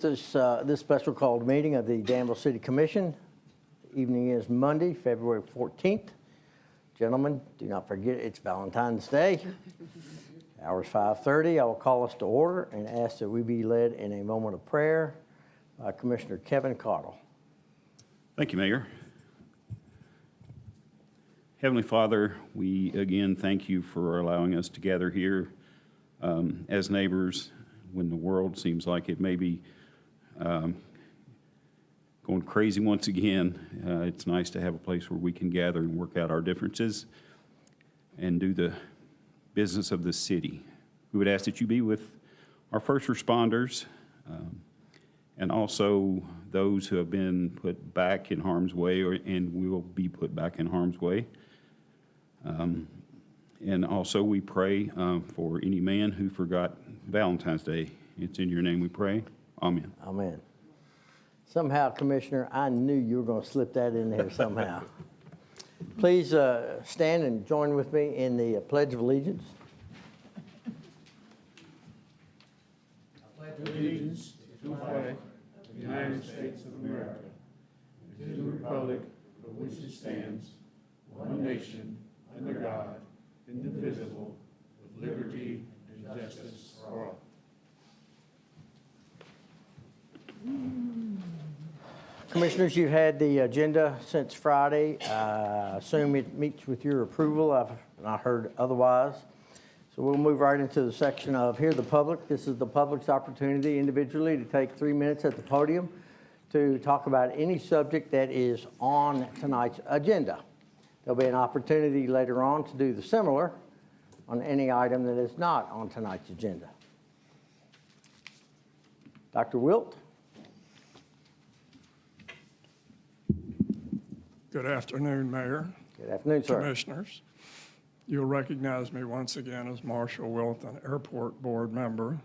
This special called meeting of the Danville City Commission. The evening is Monday, February 14th. Gentlemen, do not forget it's Valentine's Day. Hours 5:30. I will call us to order and ask that we be led in a moment of prayer by Commissioner Kevin Cottle. Thank you, Mayor. Heavenly Father, we again thank you for allowing us to gather here as neighbors when the world seems like it may be going crazy once again. It's nice to have a place where we can gather and work out our differences and do the business of the city. We would ask that you be with our first responders and also those who have been put back in harm's way and will be put back in harm's way. And also we pray for any man who forgot Valentine's Day. It's in your name we pray. Amen. Amen. Somehow, Commissioner, I knew you were going to slip that in there somehow. Please stand and join with me in the Pledge of Allegiance. I pledge allegiance to the flag of the United States of America and to the republic for which it stands, one nation, under God, indivisible, with liberty and justice for all. Commissioners, you've had the agenda since Friday. Assume it meets with your approval. I've not heard otherwise. So we'll move right into the section of Hear the Public. This is the public's opportunity individually to take 3 minutes at the podium to talk about any subject that is on tonight's agenda. There'll be an opportunity later on to do the similar on any item that is not on tonight's agenda. Dr. Wilt. Good afternoon, Mayor. Good afternoon, sir. Commissioners. You'll recognize me once again as Marshall Wilt, an Airport Board member.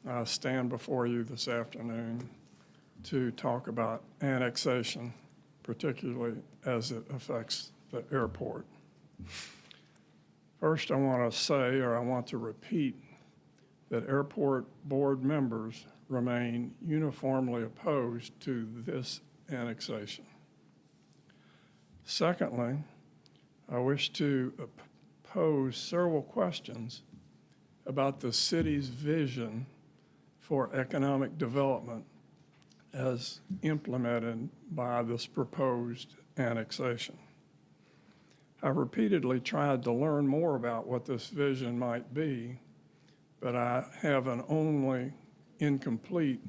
I stand before you this afternoon to talk about annexation, particularly as it affects the airport. First, I want to repeat that Airport Board members remain uniformly opposed to this annexation. Secondly, I wish to pose several questions about the city's vision for economic development as implemented by this proposed annexation. I've repeatedly tried to learn more about what this vision might be, but I have an only incomplete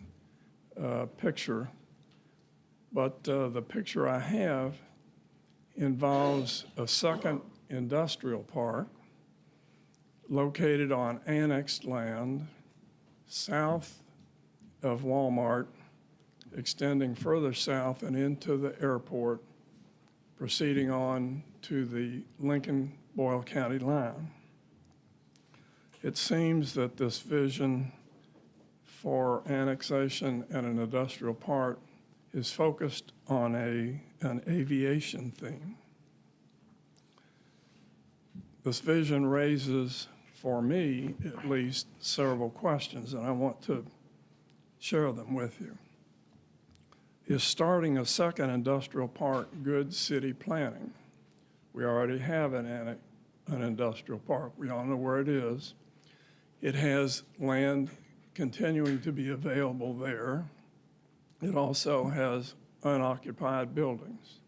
picture. But the picture I have involves a second industrial park located on annexed land south of Walmart, extending further south and into the airport, proceeding on to the Lincoln-Boyle County line. It seems that this vision for annexation and an industrial park is focused on an aviation theme. This vision raises, for me at least, several questions, and I want to share them with you. Is starting a second industrial park good city planning? We already have an industrial park. We all know where it is. It has land continuing to be available there. It also has unoccupied buildings.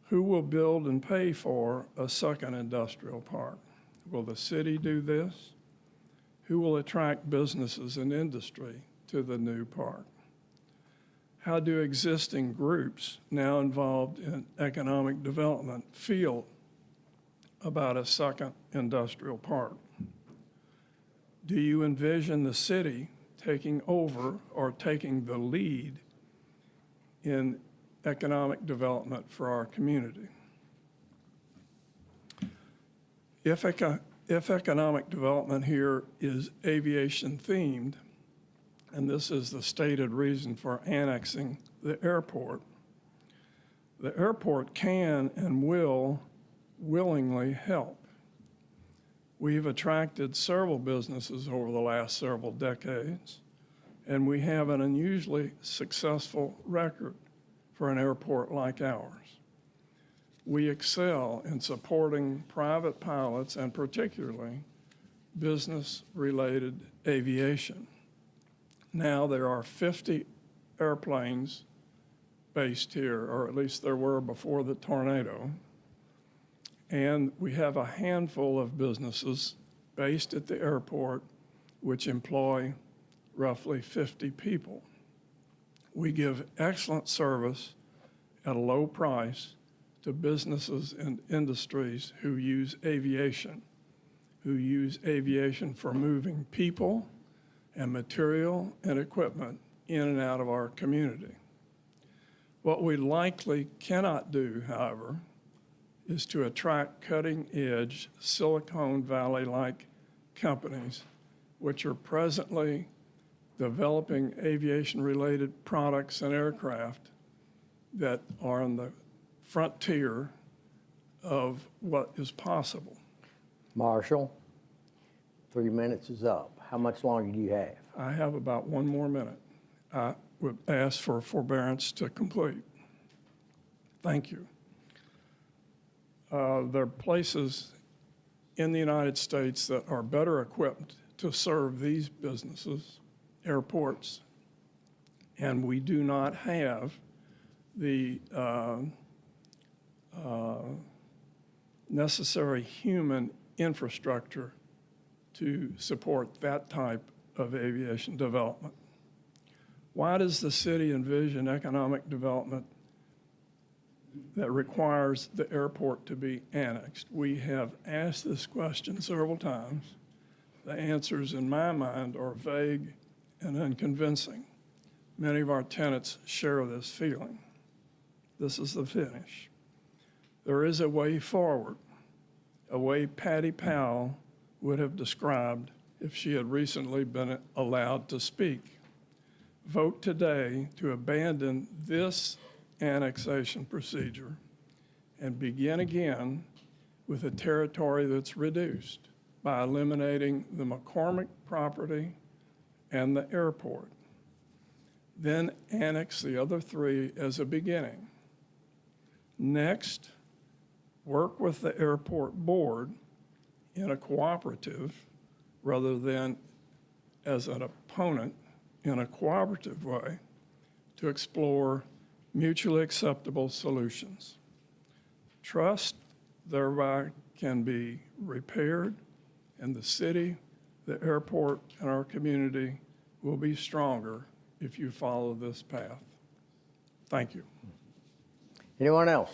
Who will build and pay for a second industrial park? Will the city do this? Who will attract businesses and industry to the new park? How do existing groups now involved in economic development feel about a second industrial park? Do you envision the city taking over or taking the lead in economic development for our community? If economic development here is aviation themed, and this is the stated reason for annexing the airport can and will willingly help. We've attracted several businesses over the last several decades, and we have an unusually successful record for an airport like ours. We excel in supporting private pilots and particularly business-related aviation. Now there are 50 airplanes based here, or at least there were before the tornado. And we have a handful of businesses based at the airport which employ roughly 50 people. We give excellent service at a low price to businesses and industries who use aviation for moving people and material and equipment in and out of our community. What we likely cannot do, however, is to attract cutting-edge Silicon Valley-like companies which are presently developing aviation-related products and aircraft that are on the frontier of what is possible. Marshall, 3 minutes is up. How much longer do you have? I have about 1 more minute. I would ask for forbearance to complete. Thank you. There are places in the United States that are better equipped to serve these businesses, airports, and we do not have the necessary human infrastructure to support that type of aviation development. Why does the city envision economic development that requires the airport to be annexed? We have asked this question several times. The answers, in my mind, are vague and unconvincing. Many of our tenants share this feeling. This is the finish. There is a way forward, a way Patty Powell would have described if she had recently been allowed to speak. Vote today to abandon this annexation procedure and begin again with a territory that's reduced by eliminating the McCormick property and the airport. Then annex the other 3 as a beginning. Next, work with the airport board in a cooperative rather than as an opponent in a cooperative way to explore mutually acceptable solutions. Trust thereby can be repaired, and the city, the airport, and our community will be stronger if you follow this path. Thank you. Anyone else?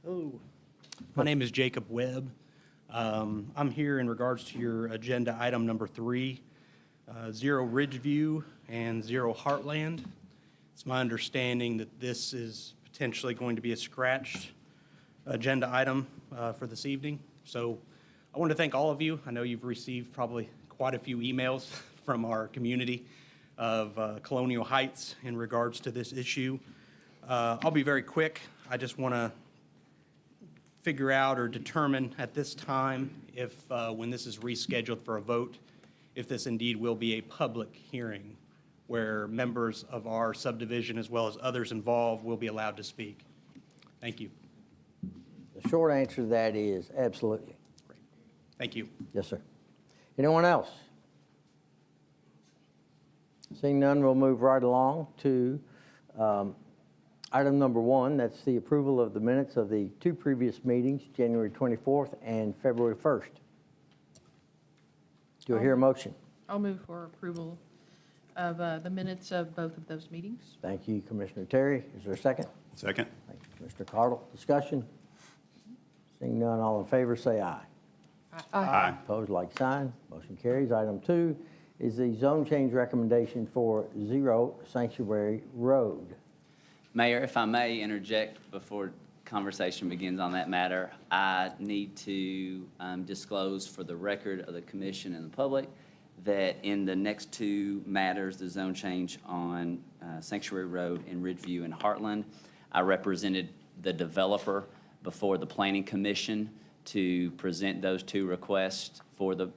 Hello. My name is Jacob Webb. I'm here in regards to your agenda item number 3, 0 Ridgeview and 0 Heartland. It's my understanding that this is potentially going to be a scratched agenda item for this evening. So I want to thank all of you. I know you've received probably quite a few emails from our community of Colonial Heights in regards to this issue. I'll be very quick. I just want to figure out or determine at this time if, when this is rescheduled for a vote, if this indeed will be a public hearing where members of our subdivision as well as others involved will be allowed to speak. Thank you. The short answer to that is absolutely. Great. Thank you. Yes, sir. Anyone else? Seeing none, we'll move right along to item number 1. That's the approval of the minutes of the 2 previous meetings, January 24th and February 1st. Do I hear a motion? I'll move for approval of the minutes of both of those meetings. Thank you, Commissioner Terry. Is there a second? Second. Thank you, Commissioner Cardle. Discussion? Seeing none, all in favor, say aye. Aye. Opposed, like sign. Motion carries. Item 2 is the zone change recommendation for 0 Sanctuary Road. Mayor, if I may interject before conversation begins on that matter, I need to disclose for the record of the commission and the public that in the next 2 matters, the zone change on Sanctuary Road in Ridgeview and Heartland, I represented the developer before the Planning Commission to present those two requests for the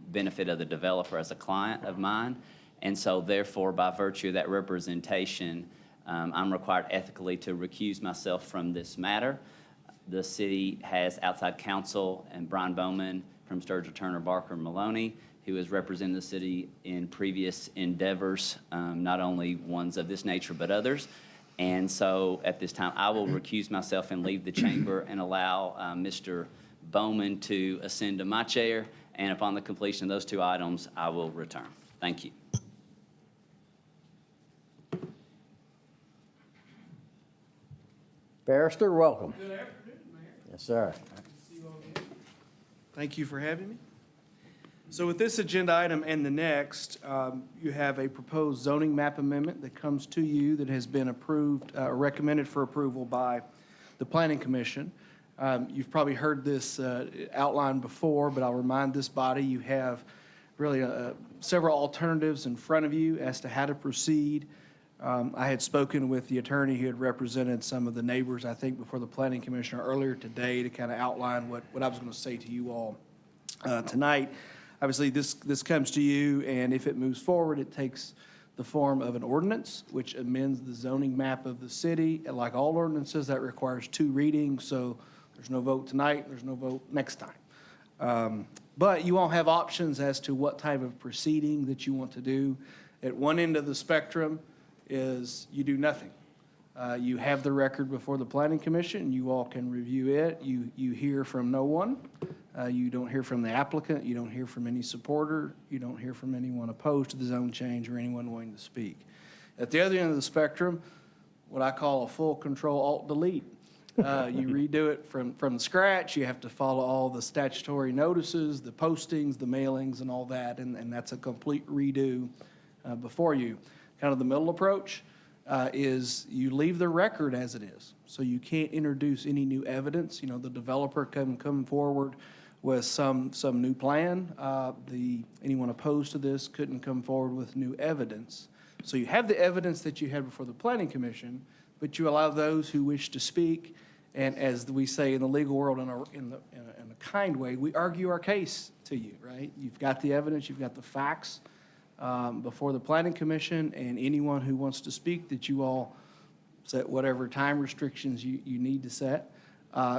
benefit of the developer as a client of mine. And so therefore, by virtue of that representation, I'm required ethically to recuse myself from this matter. The city has outside counsel and Brian Bowman from Sturgill, Turner, Barker, and Maloney, who has represented the city in previous endeavors, not only ones of this nature, but others. And so at this time, I will recuse myself and leave the chamber and allow Mr. Bowman to ascend to my chair. And upon the completion of those two items, I will return. Thank you. Barrister, welcome. Good afternoon, Mayor. Yes, sir. Thank you for having me. So with this agenda item and the next, you have a proposed zoning map amendment that comes to you that has been approved, recommended for approval by the Planning Commission. You've probably heard this outlined before, but I'll remind this body, you have really several alternatives in front of you as to how to proceed. I had spoken with the attorney who had represented some of the neighbors, I think, before the Planning Commission earlier today to kind of outline what I was going to say to you all tonight. Obviously, this comes to you, and if it moves forward, it takes the form of an ordinance, which amends the zoning map of the city. And like all ordinances, that requires 2 readings, so there's no vote tonight, there's no vote next time. But you all have options as to what type of proceeding that you want to do. At one end of the spectrum is you do nothing. You have the record before the Planning Commission, you all can review it, you hear from no one. You don't hear from the applicant, you don't hear from any supporter, you don't hear from anyone opposed to the zone change or anyone wanting to speak. At the other end of the spectrum, what I call a full control alt-delete. You redo it from scratch, you have to follow all the statutory notices, the postings, the mailings, and all that, and that's a complete redo before you. Kind of the middle approach is you leave the record as it is. So you can't introduce any new evidence. You know, the developer can come forward with some new plan. Anyone opposed to this couldn't come forward with new evidence. So you have the evidence that you had before the Planning Commission, but you allow those who wish to speak, and as we say in the legal world in a kind way, we argue our case to you, right? You've got the evidence, you've got the facts before the Planning Commission, and anyone who wants to speak that you all set whatever time restrictions you need to set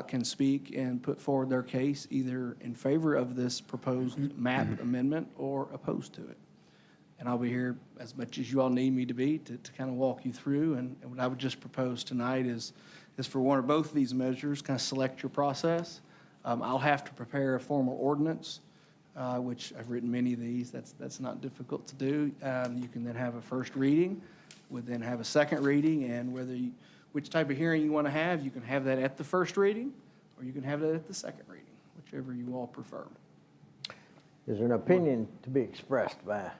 can speak and put forward their case either in favor of this proposed map amendment or opposed to it. And I'll be here as much as you all need me to be to kind of walk you through. And what I would just propose tonight is for one or both of these measures, kind of select your process. I'll have to prepare a formal ordinance, which I've written many of these. That's not difficult to do. You can then have a first reading, would then have a second reading, and which type of hearing you want to have, you can have that at the first reading, or you can have that at the second reading, whichever you all prefer. Is there an opinion to be expressed by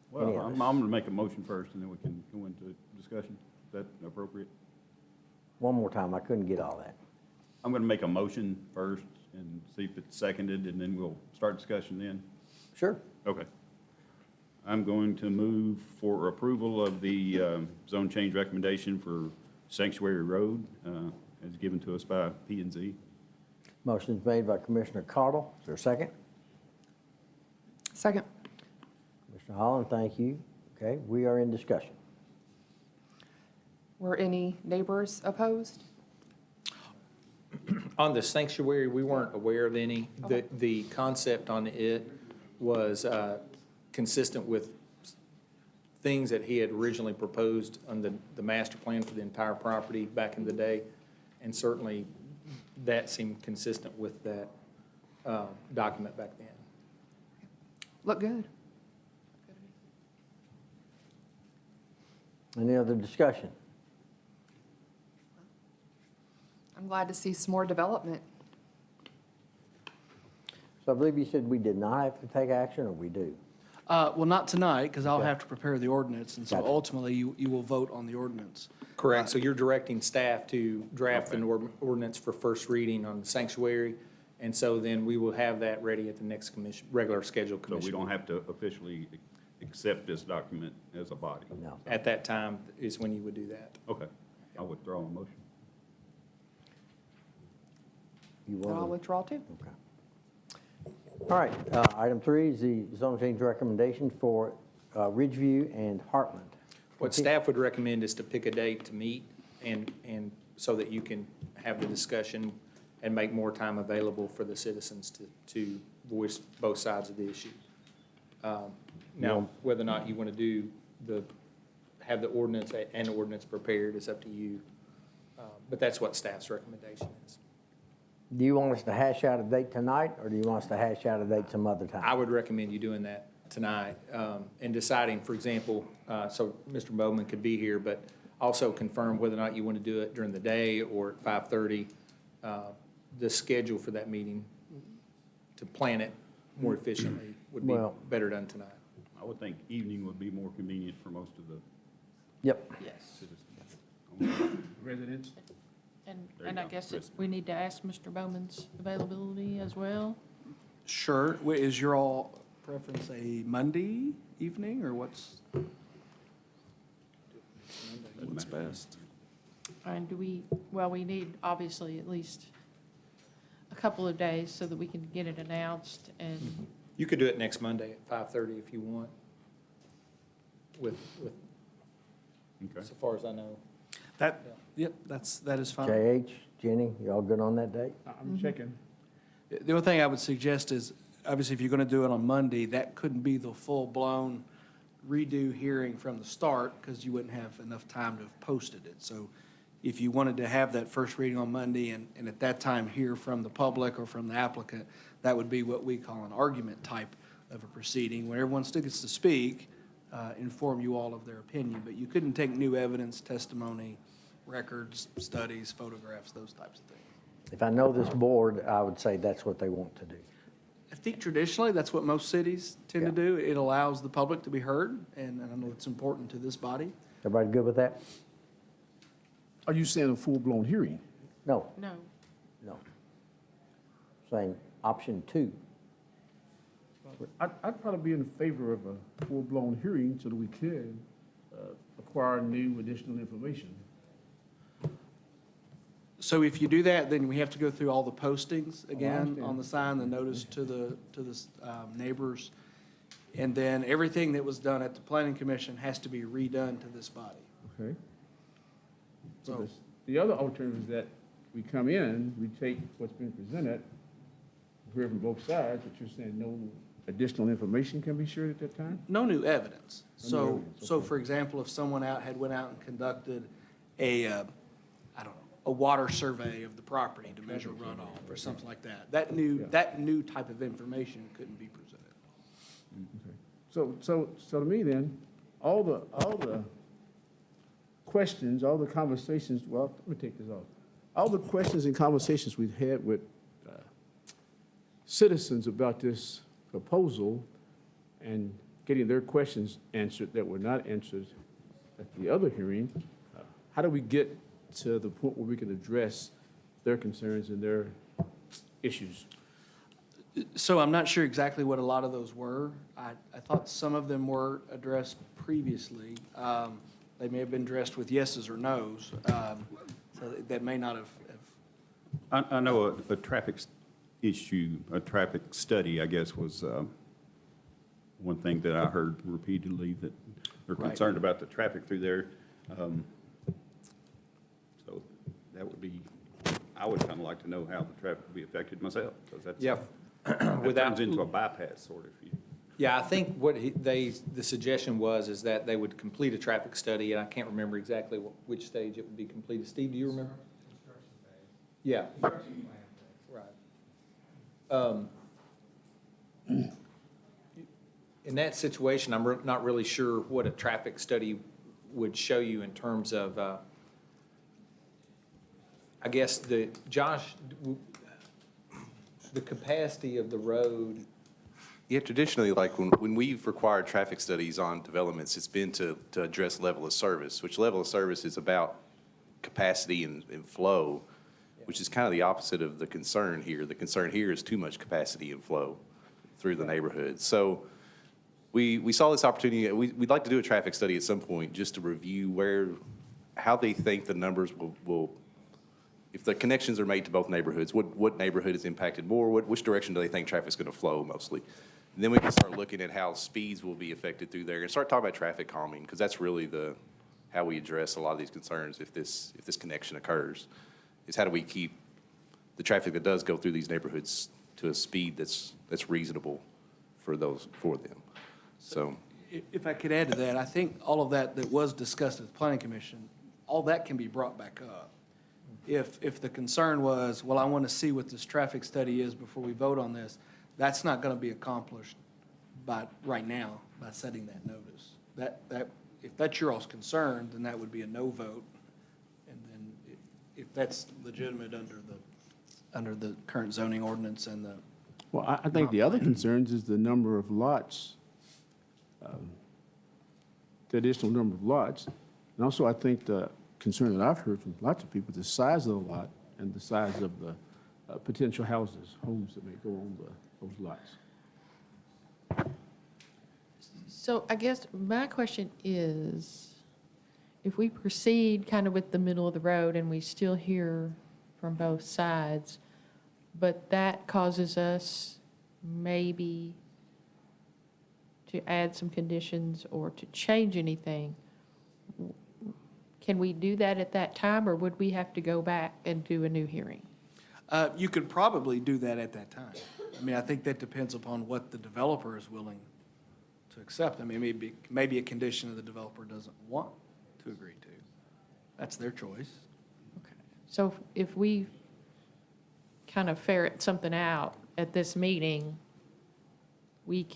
Well, any of I'm us? going to make a motion first, and then we can go into discussion. Is that appropriate? One more time, I couldn't get all that. I'm going to make a motion first and see if it's seconded, and then we'll start discussion then. Sure. Okay. I'm going to move for approval of the zone change recommendation for Sanctuary Road as given to us by P&Z. Motion's made by Commissioner Cardle. Is there a second? Second. Commissioner Holland, thank you. Okay, we are in discussion. Were any neighbors opposed? On the sanctuary, we weren't aware of any. Okay. The concept on it was consistent with things that he had originally proposed on the master plan for the entire property back in the day. And certainly, that seemed consistent with that document back then. Look good. Any other discussion? I'm glad to see some more development. So I believe you said we did not have to take action, or we do? Well, not tonight, because I'll Okay. have to prepare the ordinance, and so Gotcha. ultimately, you will vote on the ordinance. Correct. So you're directing staff to draft an ordinance for first reading on the sanctuary. And so then we will have that ready at the next commission, regular scheduled So commission. we don't have to officially accept this document as a body. No. At that time is when you would do that. Okay. I'll withdraw the motion. You I'll want withdraw too. to? Okay. All right, item 3 is the zone change recommendation for Ridgeview and Heartland. What staff would recommend is to pick a date to meet and so that you can have the discussion and make more time available for the citizens to voice both sides of the issue. Now, whether or not you want to have the ordinance and ordinance prepared is up to you. But that's what staff's recommendation is. Do you want us to hash out a date tonight, or do you want us to hash out a date some other time? I would recommend you doing that tonight and deciding, for example, so Mr. Bowman could be here, but also confirm whether or not you want to do it during the day or at 5:30. The schedule for that meeting to plan it more efficiently would be Well- better done tonight. I would think evening would be more convenient for most of the Yep. Yes. citizens. Residents? And, There you and I go. guess Chris. we need to ask Mr. Bowman's availability as well. Sure. Is your all preference a Monday evening, or what's best? And do we, well, we need obviously at least a couple of days so that we can get it announced and, You could do it next Monday at 5:30 if you want, with, Okay. so far as I know. Yep, that is fine. JH, Jenny, you all good on that date? I'm checking. The only thing I would suggest is, obviously, if you're going to do it on Monday, that couldn't be the full-blown redo hearing from the start, because you wouldn't have enough time to have posted it. So if you wanted to have that first reading on Monday and at that time hear from the public or from the applicant, that would be what we call an argument type of a proceeding, where everyone still gets to speak, inform you all of their opinion, but you couldn't take new evidence, testimony, records, studies, photographs, those types of things. If I know this board, I would say that's what they want to do. I think traditionally, that's what most cities tend to Yeah. do. It allows the public to be heard, and I know it's important to this body. Everybody good with that? Are you saying a full-blown hearing? No, no. no. Saying option 2. I'd probably be in favor of a full-blown hearing so that we could acquire new additional information. So if you do that, then we have to go through all the postings again understand. on the sign, the notice to the neighbors. And then everything that was done at the planning commission has to be redone to this body. Okay? So, The other alternative is that we come in, we take what's been presented, hear from both sides, but you're saying no additional information can be shared at that time? no new evidence. No new So, evidence, so okay. for example, if someone went out and conducted a, I don't know, a water survey of the property to measure runoff or something like that, that new type of information couldn't be presented. Okay. So to me then, all the questions, all the conversations, well, let me take this off. All the questions and conversations we've had with citizens about this proposal and getting their questions answered that were not answered at the other hearing, how do we get to the point where we can address their concerns and their issues? So I'm not sure exactly what a lot of those were. I thought some of them were addressed previously. They may have been addressed with yeses or nos, so that may not have. I know a traffic issue, a traffic study, I guess, was one thing that I heard repeatedly, that they're Right. concerned about the traffic through there. So that would be, I would kind of like to know how the traffic would be affected myself, because that's, Yeah. that Without- turns into a bypass, sort of. Yeah, I think what the suggestion was that they would complete a traffic study, and I can't remember exactly which stage it would be completed. Steve, do you remember? Yeah. Right. In that situation, I'm not really sure what a traffic study would show you in terms of, I guess, the capacity of the road. Yeah, traditionally, like when we've required traffic studies on developments, it's been to address level of service, which level of service is about capacity and flow, which is kind of the opposite of the concern here. The concern here is too much capacity and flow through the neighborhood. So we saw this opportunity. We'd like to do a traffic study at some point just to review how they think the numbers will if the connections are made to both neighborhoods, what neighborhood is impacted more? Which direction do they think traffic's going to flow mostly? And then we can start looking at how speeds will be affected through there and start talking about traffic calming, because that's really how we address a lot of these concerns if this connection occurs, is how do we keep the traffic that does go through these neighborhoods to a speed that's reasonable for them. So, If I could add to that, I think all of that was discussed at the planning commission, all that can be brought back up. If the concern was, well, I want to see what this traffic study is before we vote on this, that's not going to be accomplished right now, by setting that notice. If that's your all's concern, then that would be a no vote. And then if that's legitimate under the current zoning ordinance and the. Well, I think the other concerns is the number of lots, the additional number of lots. And also, I think the concern that I've heard from lots of people, the size of the lot and the size of the potential homes that may go on those lots. So I guess my question is, if we proceed kind of with the middle of the road and we still hear from both sides, but that causes us maybe to add some conditions or to change anything, can we do that at that time, or would we have to go back and do a new hearing? You could probably do that at that time. I mean, I think that depends upon what the developer is willing to accept. I mean, maybe a condition that the developer doesn't want to agree to. That's their choice. Okay. So if we kind of ferret something out at this meeting, we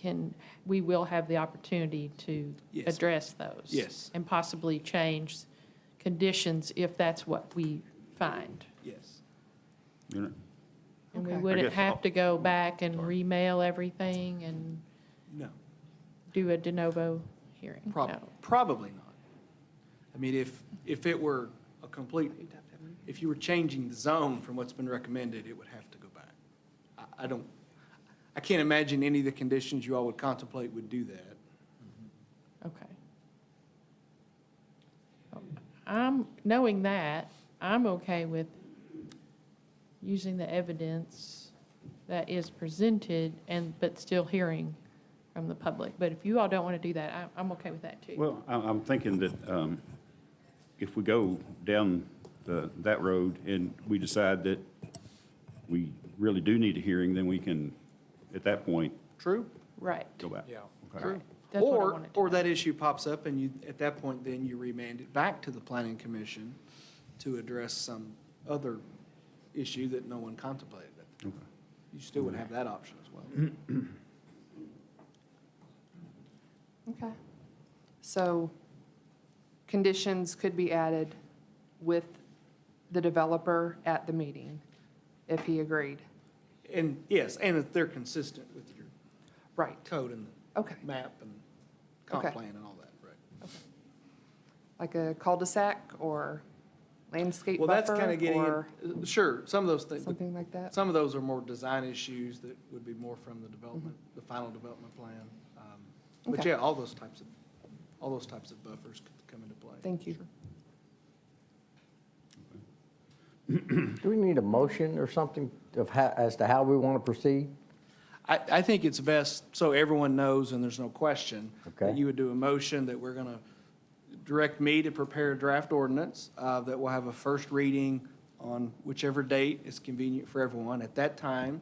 will have the opportunity to Yes. address those. Yes. And possibly change conditions if that's what we find. Yes. You know, And we Okay. wouldn't guess have I'll- to go back and remail everything and No, do a de novo hearing? No. probably not. I mean, if it were a complete, if you were changing the zone from what's been recommended, it would have to go back. I can't imagine any of the conditions you all would contemplate would do that. Okay. Knowing that, I'm okay with using the evidence that is presented but still hearing from the public. But if you all don't want to do that, I'm okay with that too. Well, I'm thinking that if we go down that road and we decide that we really do need a hearing, then we can, at that point, True? Right. go back. Yeah. Okay. Right. That's what I wanted to Or know. that issue pops up and at that point, then you remand it back to the planning commission to address some other issue that no one contemplated. Okay. You still would have that option as well. Okay. So conditions could be added with the developer at the meeting, if he agreed. And yes, and if they're consistent with your Right. code and Okay. the map and comp Okay. plan and all that, right? Like a cul-de-sac or landscape Well, that's buffer kind of getting, or sure, some of those things, something like that? some of those are more design issues that would be more from the development, the final development plan. But Okay. yeah, all those types of buffers could come into play. Thank you. Do we need a motion or something as to how we want to proceed? I think it's best, so everyone knows and there's no question, that Okay. you would do a motion that we're going to direct me to prepare a draft ordinance, that will have a first reading on whichever date is convenient for everyone. At that time,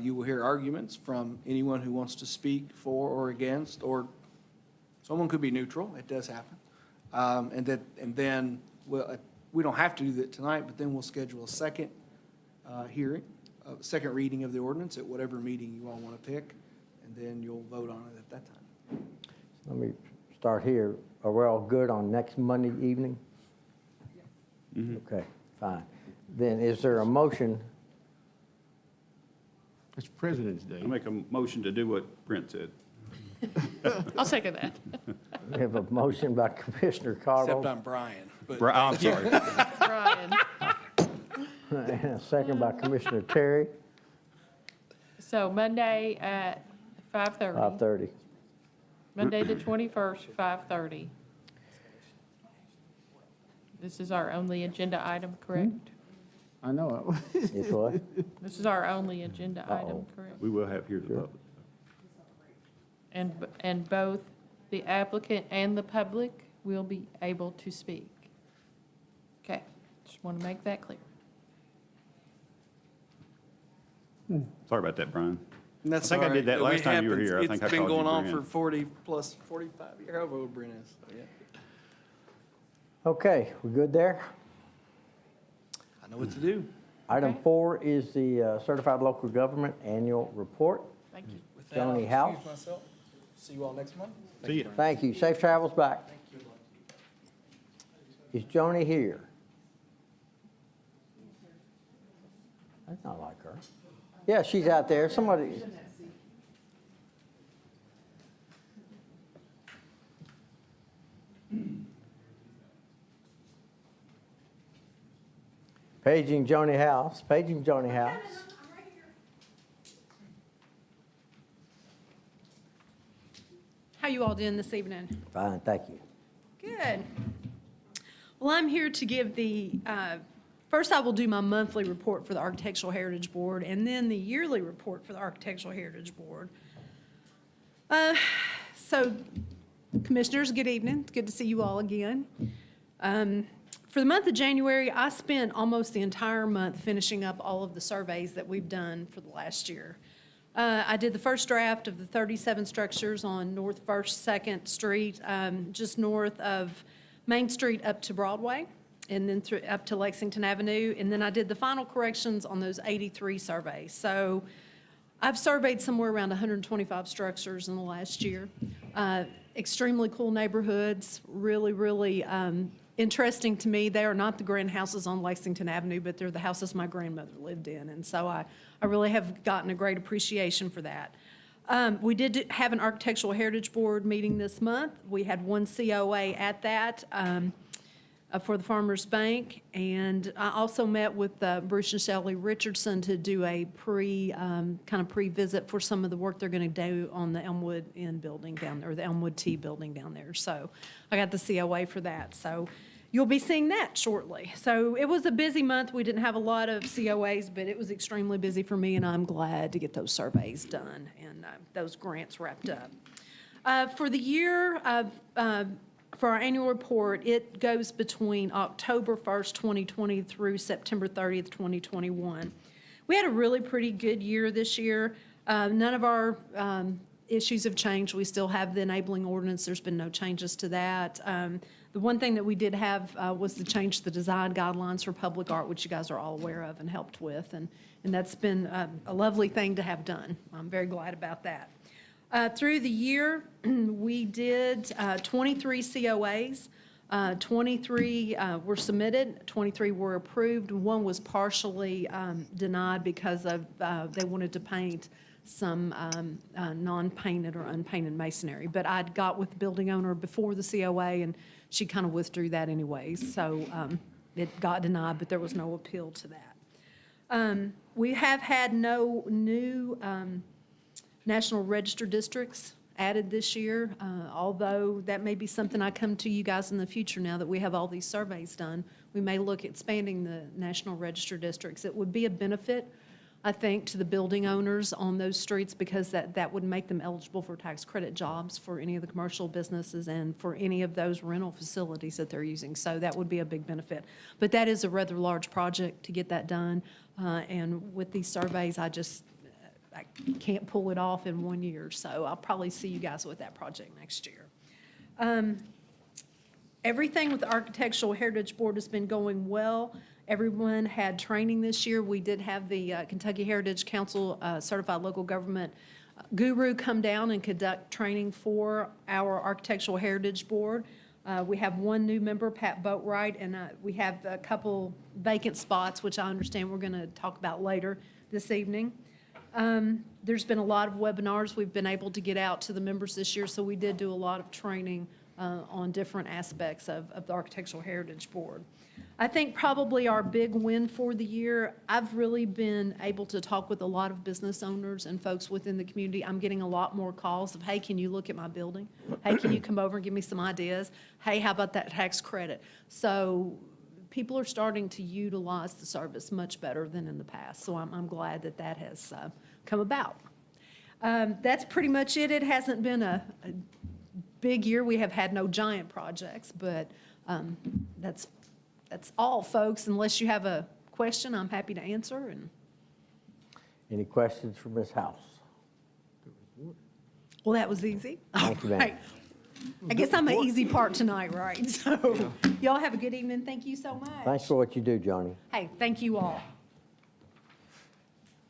you will hear arguments from anyone who wants to speak for or against, or someone could be neutral, it does happen. And then, we don't have to do that tonight, but then we'll schedule a second hearing, a second reading of the ordinance at whatever meeting you all want to pick, and then you'll vote on it at that time. Let me start here. Are we all good on next Monday evening? Okay, fine. Then is there a motion? It's President's Day. I make a motion to do what Brent said. I'll second that. We have a motion by Commissioner Except Cardinal I'm Brian, but. I'm sorry. Brian. and a second by Commissioner Terry, So Monday at 5:30. 5:30. Monday, the 21st, 5:30. This is our only agenda item, correct? I know it. It's what? This is our only agenda item, Uh-oh. correct? We will have here the Sure. public. And both the applicant and the public will be able to speak. Okay, just want to make that clear. Sorry about that, Brian. And that's I think I all did right. that last It time you were happens. here. I think I It's been called you going on Brent. for 40 plus 45 years, however old Brent is. So, yeah. Okay, we good there? I know what to do. Item Okay. 4 is the Certified Local Government Annual Report. Thank you. With that, I'll Joni excuse House. myself. See you all next month. See you. Thank you. Safe travels back. Is Joni here? That's not like her. Yeah, she's out there. Somebody. Paging Joni House. Paging Joni House. How you all doing this evening? Fine, thank you. Good. Well, I'm here to give first I will do my monthly report for the Architectural Heritage Board, and then the yearly report for the Architectural Heritage Board. So, Commissioners, good evening. It's good to see you all again. For the month of January, I spent almost the entire month finishing up all of the surveys that we've done for the last year. I did the first draft of the 37 structures on North 1st, 2nd Street, just north of Main Street up to Broadway, and then up to Lexington Avenue. And then I did the final corrections on those 83 surveys. So I've surveyed somewhere around 125 structures in the last year. Extremely cool neighborhoods, really, really interesting to me. They are not the grand houses on Lexington Avenue, but they're the houses my grandmother lived in. And so I really have gotten a great appreciation for that. We did have an Architectural Heritage Board meeting this month. We had one COA at that for the Farmers Bank. And I also met with Bruce and Shelley Richardson to do a kind of pre-visit for some of the work they're going to do on the Elmwood Inn building down there, or the Elmwood Tea building down there. So I got the COA for that. So you'll be seeing that shortly. So it was a busy month. We didn't have a lot of COAs, but it was extremely busy for me, and I'm glad to get those surveys done and those grants wrapped up. For the year, for our annual report, it goes between October 1st, 2020 through September 30th, 2021. We had a really pretty good year this year. None of our issues have changed. We still have the enabling ordinance. There's been no changes to that. The one thing that we did have was to change the design guidelines for public art, which you guys are all aware of and helped with. And that's been a lovely thing to have done. I'm very glad about that. Through the year, we did 23 COAs. 23 were submitted, 23 were approved. One was partially denied because of they wanted to paint some non-painted or unpainted masonry. But I'd got with the building owner before the COA, and she kind of withdrew that anyways. So it got denied, but there was no appeal to that. We have had no new National Register districts added this year, although that may be something I come to you guys in the future now that we have all these surveys done. We may look at expanding the National Register districts. It would be a benefit, I think, to the building owners on those streets because that would make them eligible for tax credit jobs for any of the commercial businesses and for any of those rental facilities that they're using. So that would be a big benefit. But that is a rather large project to get that done. And with these surveys, I can't pull it off in 1 year. So I'll probably see you guys with that project next year. Everything with the Architectural Heritage Board has been going well. Everyone had training this year. We did have the Kentucky Heritage Council Certified Local Government Guru come down and conduct training for our Architectural Heritage Board. We have one new member, Pat Boatwright, and we have a couple vacant spots, which I understand we're going to talk about later this evening. There's been a lot of webinars we've been able to get out to the members this year, so we did do a lot of training on different aspects of the Architectural Heritage Board. I think probably our big win for the year, I've really been able to talk with a lot of business owners and folks within the community. I'm getting a lot more calls of, hey, can you look at my building? Hey, can you come over and give me some ideas? Hey, how about that tax credit? So people are starting to utilize the service much better than in the past. So I'm glad that that has come about. That's pretty much it. It hasn't been a big year. We have had no giant projects, but that's all, folks. Unless you have a question, I'm happy to answer. And Any questions for Ms. House? well, that was easy. Thank you, ma'am. All right. I guess I'm an easy part tonight, right? So y'all have a good evening. Thank you so much. Thanks for what you do, Johnny. Hey, thank you all.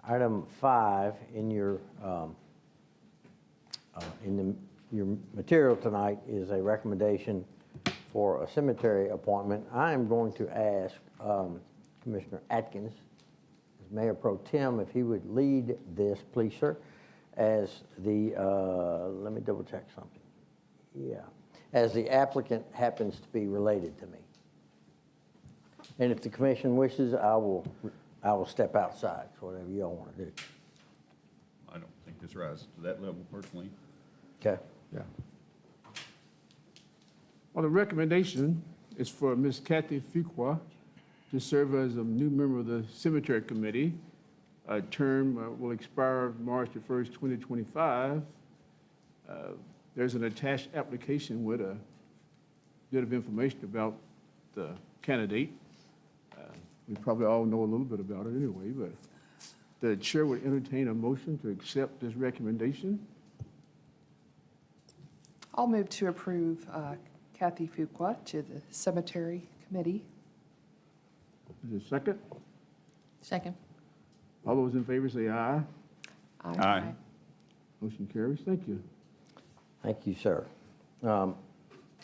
Item 5 in your your material tonight is a recommendation for a cemetery appointment. I am going to ask Commissioner Atkins, as Mayor Pro Tem, if he would lead this, please, sir, as the, let me double check something. Yeah, as the applicant happens to be related to me. And if the commission wishes, I will step outside, so whatever y'all want to do. I don't think this rises to that level personally. Okay? Yeah. Well, the recommendation is for Ms. Kathy Fuqua to serve as a new member of the Cemetery Committee. A term will expire March the 1st, 2025. There's an attached application with a bit of information about the candidate. We probably all know a little bit about it anyway, but the chair would entertain a motion to accept this recommendation. I'll move to approve Kathy Fuqua to the Cemetery Committee. Is there a second? Second. All those in favor say aye. Aye. Motion carries. Thank you. Thank you, sir.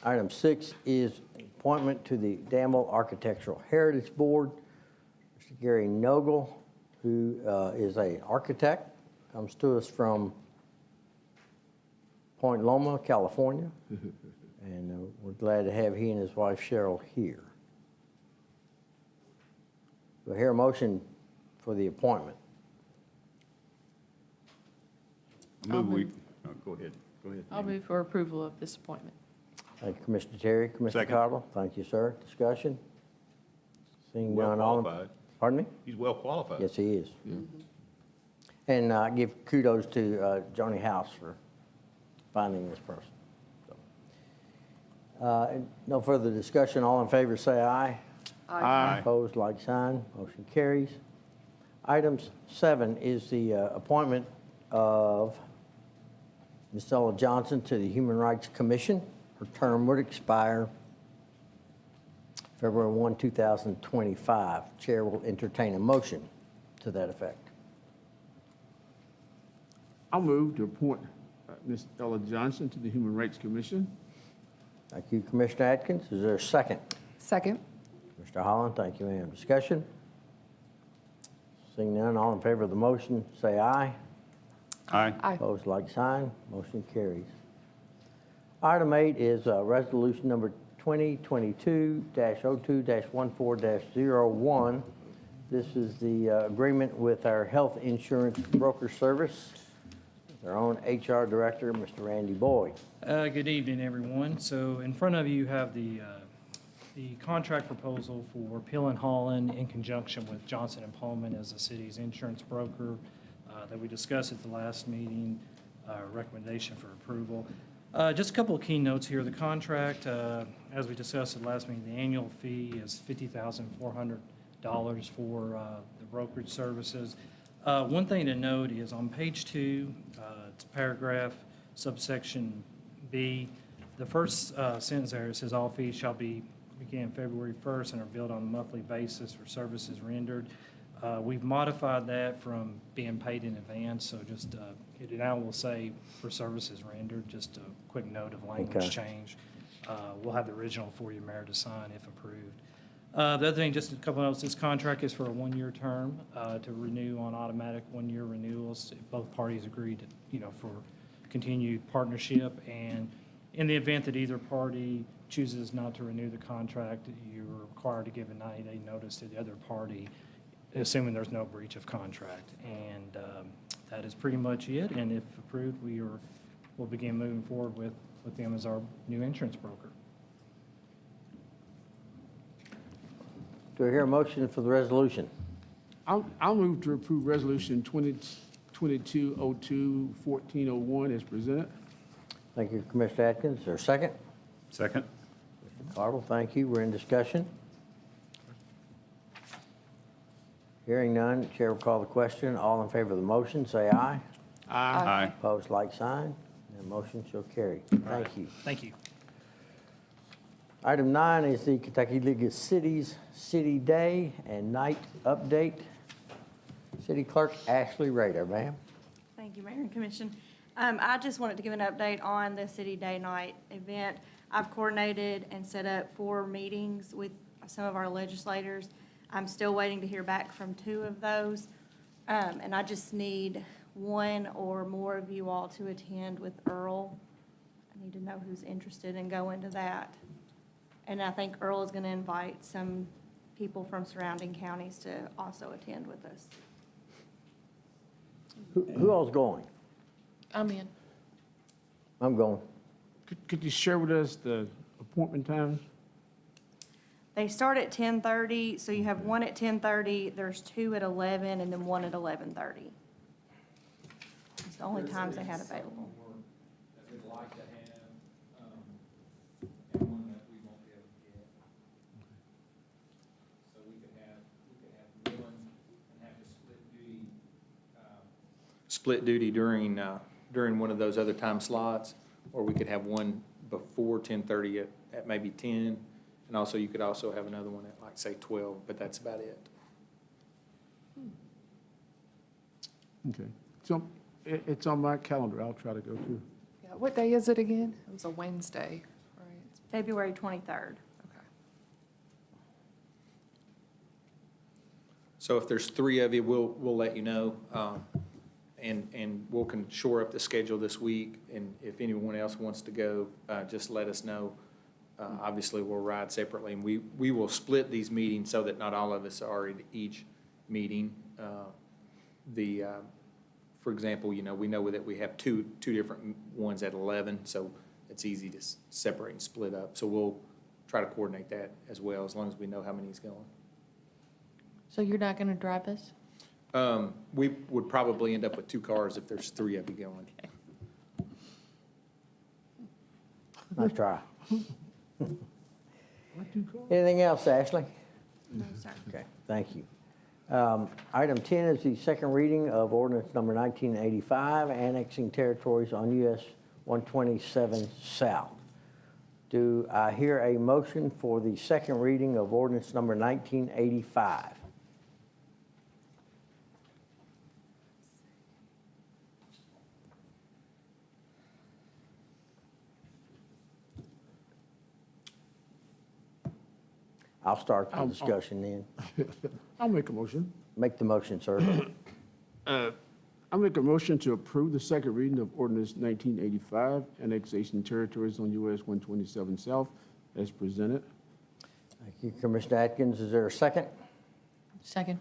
Item 6 is appointment to the Danville Architectural Heritage Board. Mr. Gary Nogle, who is an architect, comes to us from Point Loma, California. And we're glad to have he and his wife Cheryl here. Do I hear a motion for the appointment? Move we, oh, go ahead. Go ahead. I'll move for approval of this appointment. Thank you, Commissioner Terry. Commissioner Second. Cottle? Thank you, sir. Discussion? Seeing Well none, all in... qualified. Pardon me? He's well qualified. Yes, he is. And I give kudos to Johnny House for finding this person. So, no further discussion. All in favor, say aye. Aye. Opposed, like sign. Motion carries. Item 7 is the appointment of Ms. Ella Johnson to the Human Rights Commission. Her term would expire February 1, 2025. Chair will entertain a motion to that effect. I'll move to appoint Ms. Ella Johnson to the Human Rights Commission. Thank you, Commissioner Atkins. Is there a second? Second. Mr. Holland, thank you, ma'am. Discussion? Seeing none, all in favor of the motion, say aye. Aye. Aye. Opposed, like sign. Motion carries. Item 8 is resolution number 2022-02-14-01. This is the agreement with our health insurance broker service. Their own HR director, Mr. Randy Boyd. Good evening, everyone. So in front of you have the contract proposal for Pill and Holland in conjunction with Johnson & Pullman as the city's insurance broker that we discussed at the last meeting, recommendation for approval. Just a couple of key notes here. The contract, as we discussed at the last meeting, the annual fee is $50,400 for the brokerage services. One thing to note is on page 2, it's paragraph subsection B. The first sentence there, it says all fees shall begin February 1st and are billed on a monthly basis for services rendered. We've modified that from being paid in advance, so just it now will say for services rendered. Just a quick note of language change. We'll have the original for you, Mayor, to sign if approved. The other thing, just a couple of notes, this contract is for a 1-year term to renew on automatic 1-year renewals. If both parties agree to, for continued partnership, and in the event that either party chooses not to renew the contract, you're required to give a 90-day notice to the other party, assuming there's no breach of contract. And that is pretty much it. And if approved, we'll begin moving forward with them as our new insurance broker. Do I hear a motion for the resolution? I'll move to approve Resolution 2022-02-1401 as presented. Thank you, Commissioner Atkins. Is there a second? Second? Mr. Cardle, thank you. We're in discussion. Hearing none, Chair will call the question. All in favor of the motion, say aye. Aye. Opposed, like sign. And motion shall carry. Thank you. Thank you. Item 9 is the Kentucky League of Cities City Day and Night Update. City Clerk Ashley Rader, ma'am. Thank you, Mayor and Commission. I just wanted to give an update on the City Day Night event. I've coordinated and set up 4 meetings with some of our legislators. I'm still waiting to hear back from 2 of those. And I just need 1 or more of you all to attend with Earl. I need to know who's interested in going to that. And I think Earl is going to invite some people from surrounding counties to also attend with us. Who all's going? I'm in. I'm going. Could you share with us the appointment times? They start at 10:30, so you have 1 at 10:30, there's 2 at 11, and then 1 at 11:30. It's the only times they had available. That we'd like to have, and one that we won't be able to get. So we could have one and have to split duty during one of those other time slots, or we could have one before 10:30 at maybe 10, and also you could also have another one at like say 12, but that's about it. Okay. So it's on my calendar. I'll try to go too. Yeah, what day is it again? It was a Wednesday, right? February 23rd. Okay. So if there's 3 of you, we'll let you know, and we can shore up the schedule this week, and if anyone else wants to go, just let us know. Obviously, we'll ride separately, and we will split these meetings so that not all of us are at each meeting. For example, we know that we have two different ones at 11, so it's easy to separate and split up. So we'll try to coordinate that as well, as long as we know how many's going. So you're not going to drive us? We would probably end up with 2 cars if there's 3 of you going. Nice try. Anything else, Ashley? No, sir. Okay, thank you. Item 10 is the second reading of ordinance number 1985, annexing territories on US 127 South. Do I hear a motion for the second reading of ordinance number 1985? I'll start the discussion then. I'll make a motion. Make the motion, sir. I'll make a motion to approve the second reading of ordinance 1985, annexation territories on US 127 South as presented. Thank you, Commissioner Atkins. Is there a second? Second.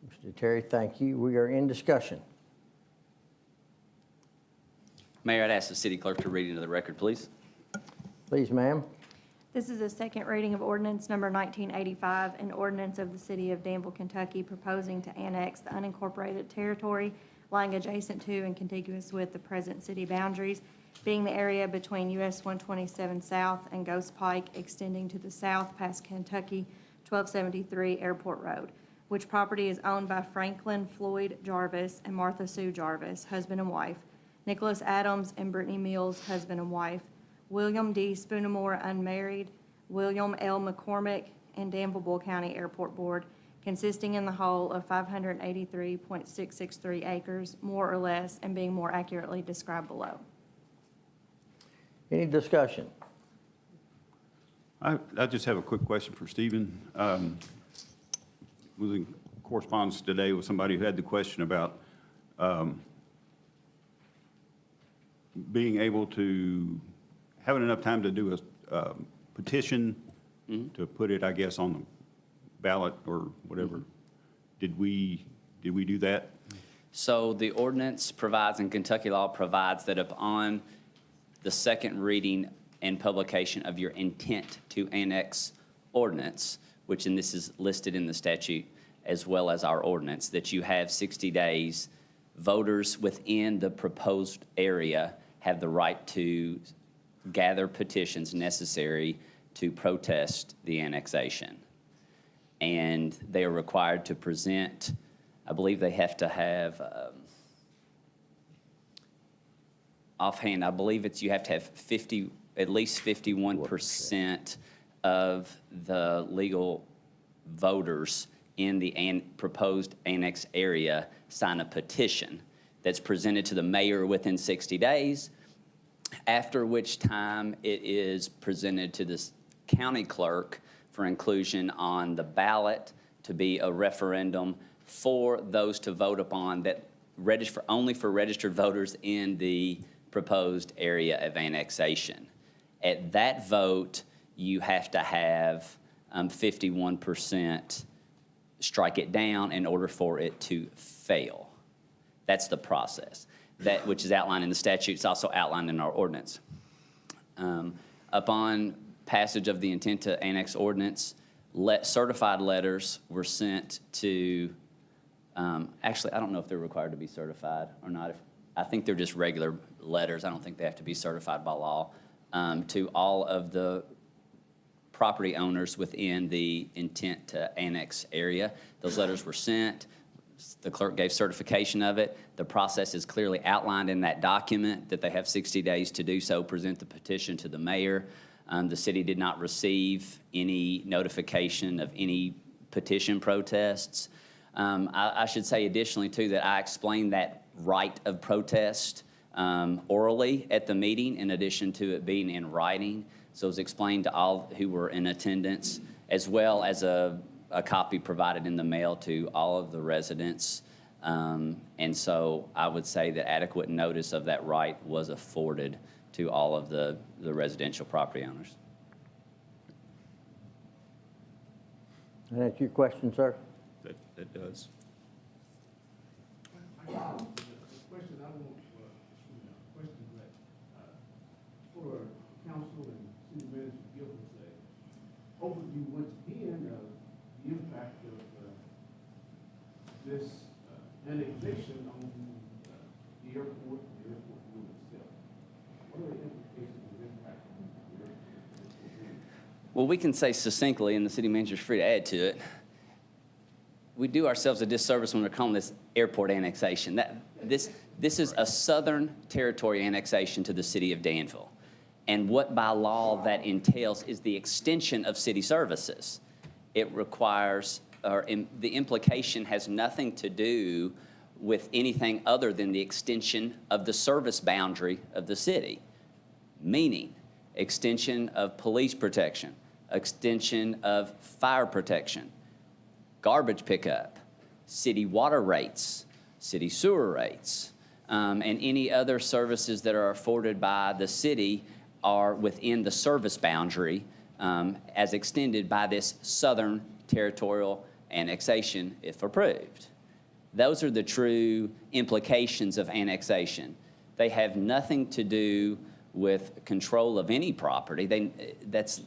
Mr. Terry, thank you. We are in discussion. Mayor, I'd ask the city clerk to read into the record, please. Please, ma'am. This is a second reading of ordinance number 1985, an ordinance of the city of Danville, Kentucky, proposing to annex the unincorporated territory lying adjacent to and contiguous with the present city boundaries, being the area between US 127 South and Ghost Pike, extending to the south past Kentucky 1273 Airport Road, which property is owned by Franklin Floyd Jarvis and Martha Sue Jarvis, husband and wife, Nicholas Adams and Brittany Mills, husband and wife, William D. Spoonamore, unmarried, William L. McCormick, and Danville County Airport Board, consisting in the whole of 583.663 acres, more or less, and being more accurately described below. Any discussion? I just have a quick question for Stephen. Was in correspondence today with somebody who had the question about being able to, having enough time to do a petition to put it, I guess, on the ballot or whatever. Did we do that? So the ordinance provides, and Kentucky law provides, that upon the second reading and publication of your intent to annex ordinance, which, and this is listed in the statute as well as our ordinance, that you have 60 days. Voters within the proposed area have the right to gather petitions necessary to protest the annexation. And they are required to present, I believe they have to have, offhand, I believe it's, you have to have at least 51% of the legal voters in the proposed annex area sign a petition that's presented to the mayor within 60 days, after which time it is presented to the county clerk for inclusion on the ballot to be a referendum for those to vote upon that only for registered voters in the proposed area of annexation. At that vote, you have to have 51% strike it down in order for it to fail. That's the process, which is outlined in the statute. It's also outlined in our ordinance. Upon passage of the intent to annex ordinance, certified letters were sent to, actually, I don't know if they're required to be certified or not. I think they're just regular letters. I don't think they have to be certified by law, to all of the property owners within the intent to annex area. Those letters were sent. The clerk gave certification of it. The process is clearly outlined in that document that they have 60 days to do so, present the petition to the mayor. The city did not receive any notification of any petition protests. I should say additionally, too, that I explained that right of protest orally at the meeting, in addition to it being in writing. So it was explained to all who were in attendance, as well as a copy provided in the mail to all of the residents. And so I would say that adequate notice of that right was afforded to all of the residential property owners. And that's your question, sir? That does. The question I want, question that, for council and city manager to give us a overview once again of the impact of this annexation on the airport and the airport board itself. What are the implications of impact on the airport? Well, we can say succinctly, and the city manager is free to add to it, we do ourselves a disservice when we're calling this airport annexation. This is a southern territory annexation to the city of Danville. And what by law that entails is the extension of city services. It requires, the implication has nothing to do with anything other than the extension of the service boundary of the city, meaning extension of police protection, extension of fire protection, garbage pickup, city water rates, city sewer rates, and any other services that are afforded by the city are within the service boundary as extended by this southern territorial annexation if approved. Those are the true implications of annexation. They have nothing to do with control of any property. That's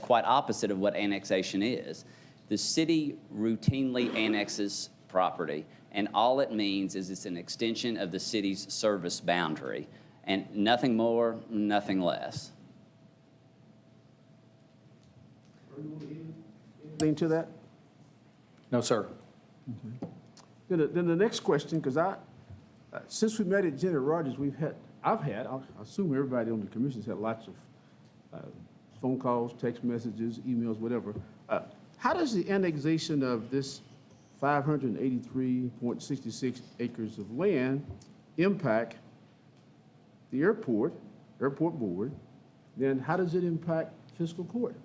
quite opposite of what annexation is. The city routinely annexes property, and all it means is it's an extension of the city's service boundary, and nothing more, nothing less. Anything to that? No, sir. Then the next question, because since we met at Jenny Rogers, I assume everybody on the commission's had lots of phone calls, text messages, emails, whatever. How does the annexation of this 583.66 acres of land impact the airport board? Then how does it impact fiscal court?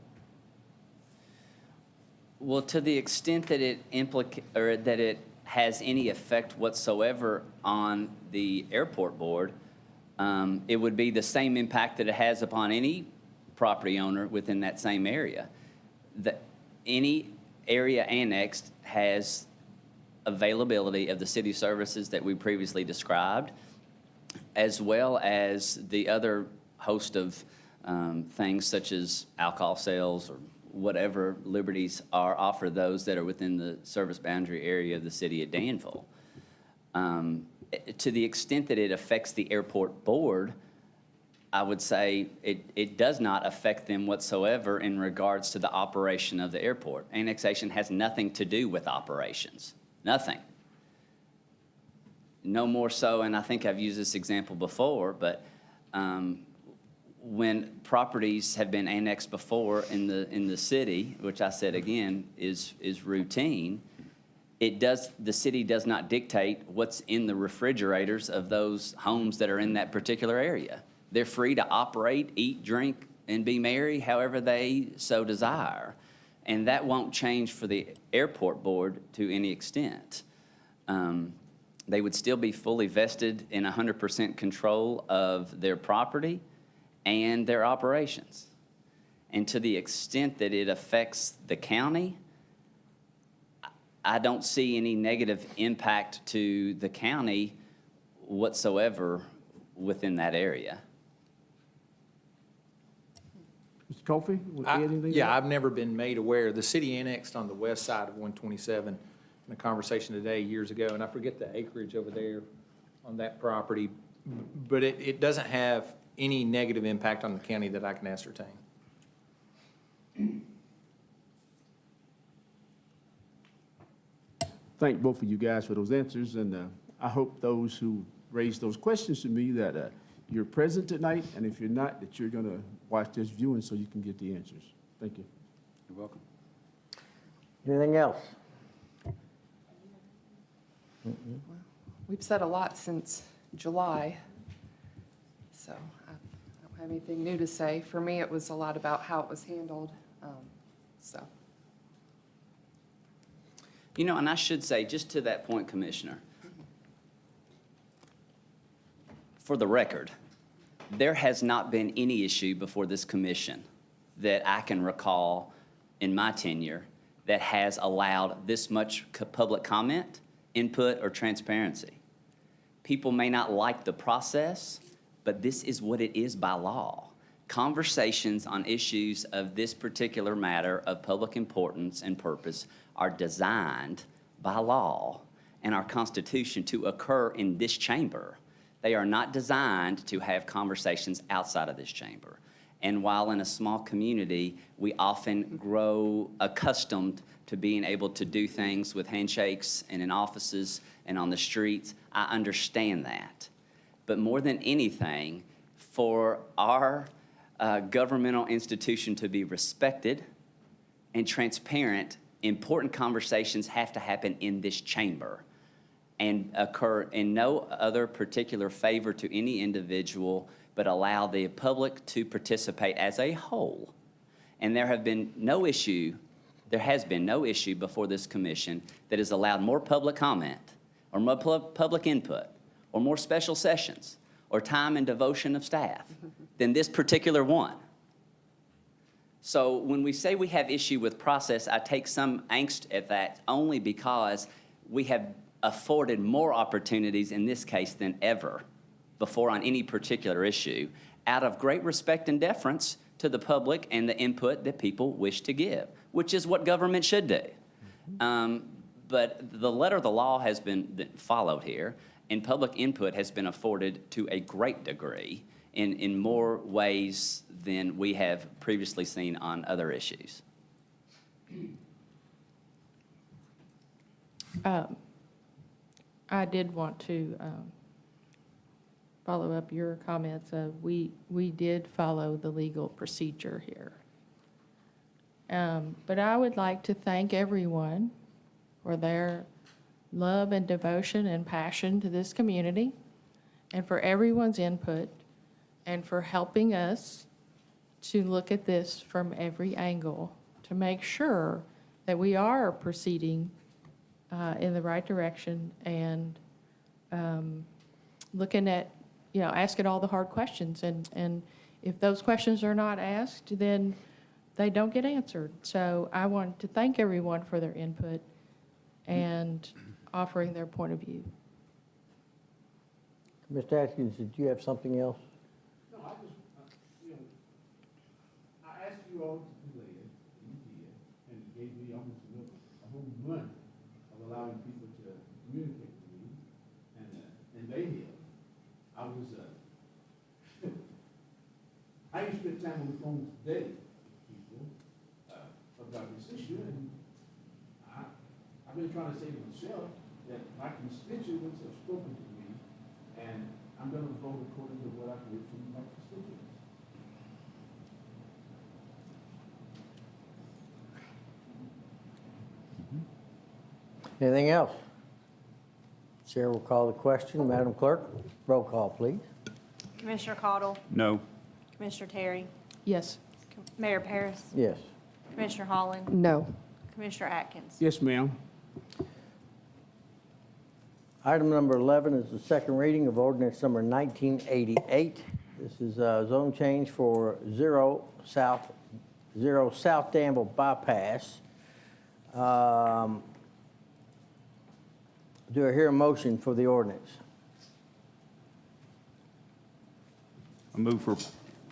Well, to the extent that that it has any effect whatsoever on the airport board, it would be the same impact that it has upon any property owner within that same area. Any area annexed has availability of the city services that we previously described, as well as the other host of things such as alcohol sales or whatever liberties are offered those that are within the service boundary area of the city of Danville. To the extent that it affects the airport board, I would say it does not affect them whatsoever in regards to the operation of the airport. Annexation has nothing to do with operations, nothing. No more so, and I think I've used this example before, but when properties have been annexed before in the city, which I said again is routine, the city does not dictate what's in the refrigerators of those homes that are in that particular area. They're free to operate, eat, drink, and be merry however they so desire. And that won't change for the airport board to any extent. They would still be fully vested in 100% control of their property and their operations. And to the extent that it affects the county, I don't see any negative impact to the county whatsoever within that area. Mr. Coffey, would you add anything? to Yeah, that? I've never been made aware. The city annexed on the west side of 127 in a conversation today years ago, and I forget the acreage over there on that property, but it doesn't have any negative impact on the county that I can ascertain. Thank both of you guys for those answers, and I hope those who raised those questions to me that you're present tonight, and if you're not, that you're going to watch this viewing so you can get the answers. Thank you. You're welcome. Anything else? We've said a lot since July, so I don't have anything new to say. For me, it was a lot about how it was handled, so. You know, and I should say, just to that point, Commissioner, for the record, there has not been any issue before this commission that I can recall in my tenure that has allowed this much public comment, input, or transparency. People may not like the process, but this is what it is by law. Conversations on issues of this particular matter of public importance and purpose are designed by law and our Constitution to occur in this chamber. They are not designed to have conversations outside of this chamber. And while in a small community, we often grow accustomed to being able to do things with handshakes and in offices and on the streets, I understand that. But more than anything, for our governmental institution to be respected and transparent, important conversations have to happen in this chamber and occur in no other particular favor to any individual, but allow the public to participate as a whole. And there has been no issue before this commission that has allowed more public comment or more public input or more special sessions or time and devotion of staff than this particular one. So when we say we have issue with process, I take some angst at that only because we have afforded more opportunities in this case than ever before on any particular issue, out of great respect and deference to the public and the input that people wish to give, which is what government should do. But the letter of the law has been followed here, and public input has been afforded to a great degree in more ways than we have previously seen on other issues. I did want to follow up your comments of we did follow the legal procedure here. But I would like to thank everyone for their love and devotion and passion to this community, and for everyone's input, and for helping us to look at this from every angle to make sure that we are proceeding in the right direction and looking at, asking all the hard questions. And if those questions are not asked, then they don't get answered. So I want to thank everyone for their input and offering their point of view. Mr. Atkins, did you have something else? No, I just, I asked you all to do that, and you month of allowing people to communicate with me, and they did. I was, I used to spend time on the phone today with people, about this issue, and I've been trying to say to myself that my constituents have spoken to me, and I'm gonna vote according to what I've heard from my constituents. Anything else? Chair will call the question. Madam Clerk, roll call, please. Commissioner Cottle, No. Commissioner Terry, Yes. Mayor Paris, Yes. Commissioner Holland, No. Commissioner Atkins. Yes, ma'am. Item number 11 is the second reading of ordinance number 1988. This is a zone change for zero South Danville bypass. Do I hear a motion for the ordinance? I move for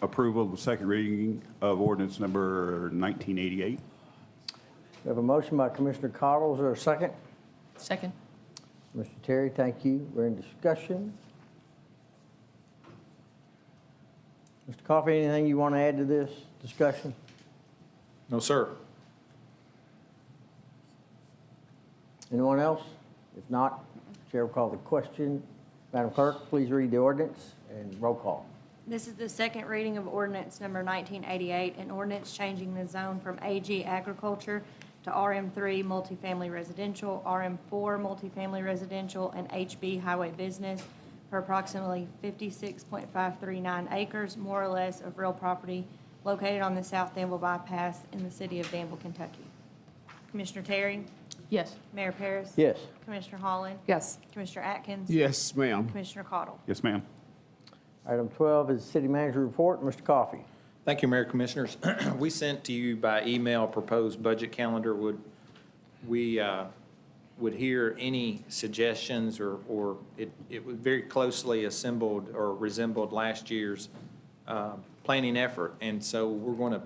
approval of the second reading of ordinance number 1988. We have a motion by Commissioner Cottle. Is there a second? Second. Mr. Terry, thank you. We're in discussion. Mr. Coffey, anything you want to add to this discussion? No, sir. Anyone else? If not, Chair will call the question. Madam Clerk, please read the ordinance and roll call. This is the second reading of ordinance number 1988, an ordinance changing the zone from AG agriculture to RM3 multifamily residential, RM4 multifamily residential, and HB highway business for approximately 56.539 acres, more or less, of real property located on the South Danville bypass in the city of Danville, Kentucky. Commissioner Terry, Yes. Mayor Paris, Yes. Commissioner Holland, Yes. Commissioner Atkins, Yes, ma'am. Commissioner Cottle. Yes, ma'am. Item 12 is City Manager Report. Mr. Coffey. Thank you, Mayor Commissioners. We sent to you by email a proposed budget calendar. Would hear any suggestions, or it was very closely assembled or resembled last year's planning effort. And so we're going to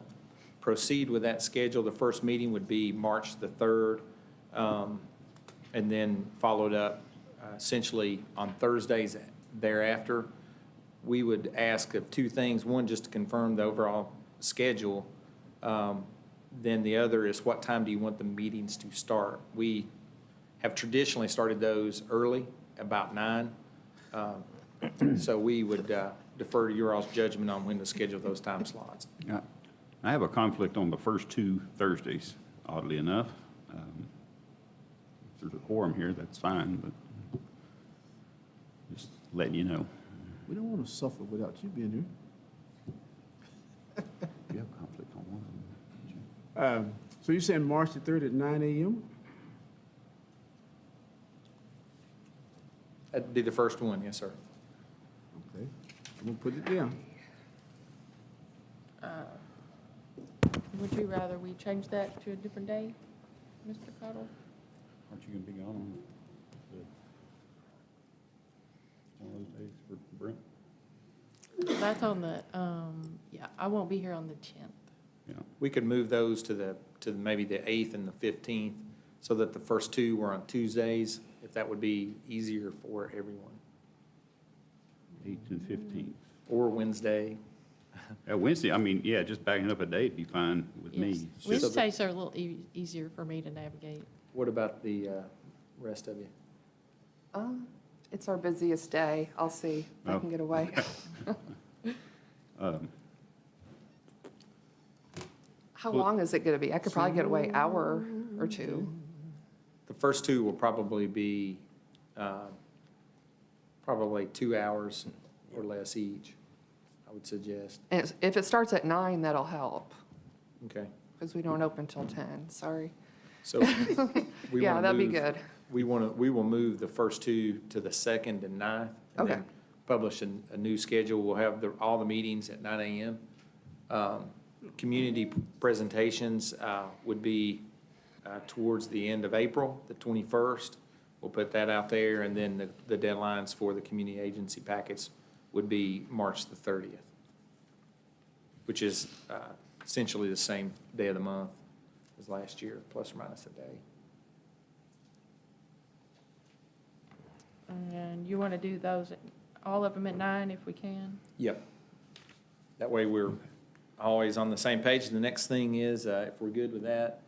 proceed with that schedule. The first meeting would be March the 3rd, and then followed up essentially on Thursdays thereafter. We would ask of two things. One, just to confirm the overall schedule. Then the other is, what time do you want the meetings to start? We have traditionally started those early, about 9. So we would defer to your all's judgment on when to schedule those time slots. Yeah. I have a conflict on the first two Thursdays, oddly enough. If there's a quorum here, that's fine, but just letting you know. We don't want to suffer without you being here. You have conflict on one of them. So you're saying March the 3rd at 9 a.m.? That'd be the first one, yes, sir. Okay, I'm gonna put it down. Would you rather we change that to a different day, Mr. Cottle? Aren't you going to be gone on one of those days for Brent? That's on the, yeah, I won't be here on the 10th. Yeah. We could move those to maybe the 8th and the 15th, so that the first two were on Tuesdays, if that would be easier for everyone. 8th and 15th. Or Wednesday. Wednesday, I mean, yeah, just backing up a day would be fine with Yes. me. It's just- Wednesdays are a little easier for me to navigate. What about the rest of you? It's our busiest day. I'll see if I Oh. can get away. How long is it going to be? I could probably get away hour or two. The first two will probably be probably 2 hours or less each, I would suggest. And if it starts at 9, that'll help, Okay. because we don't open till 10, sorry. So we Yeah, wanna that'd be move- good. We will move the first two to the 2nd and 9th. And then Okay. publish a new schedule. We'll have all the meetings at 9 a.m. Community presentations would be towards the end of April, the 21st. We'll put that out there, and then the deadlines for the community agency packets would be March the 30th, which is essentially the same day of the month as last year, plus or minus a day. And you want to do those, all of them at 9 if we can? Yep. That way we're always on the same page. The next thing is, if we're good with that,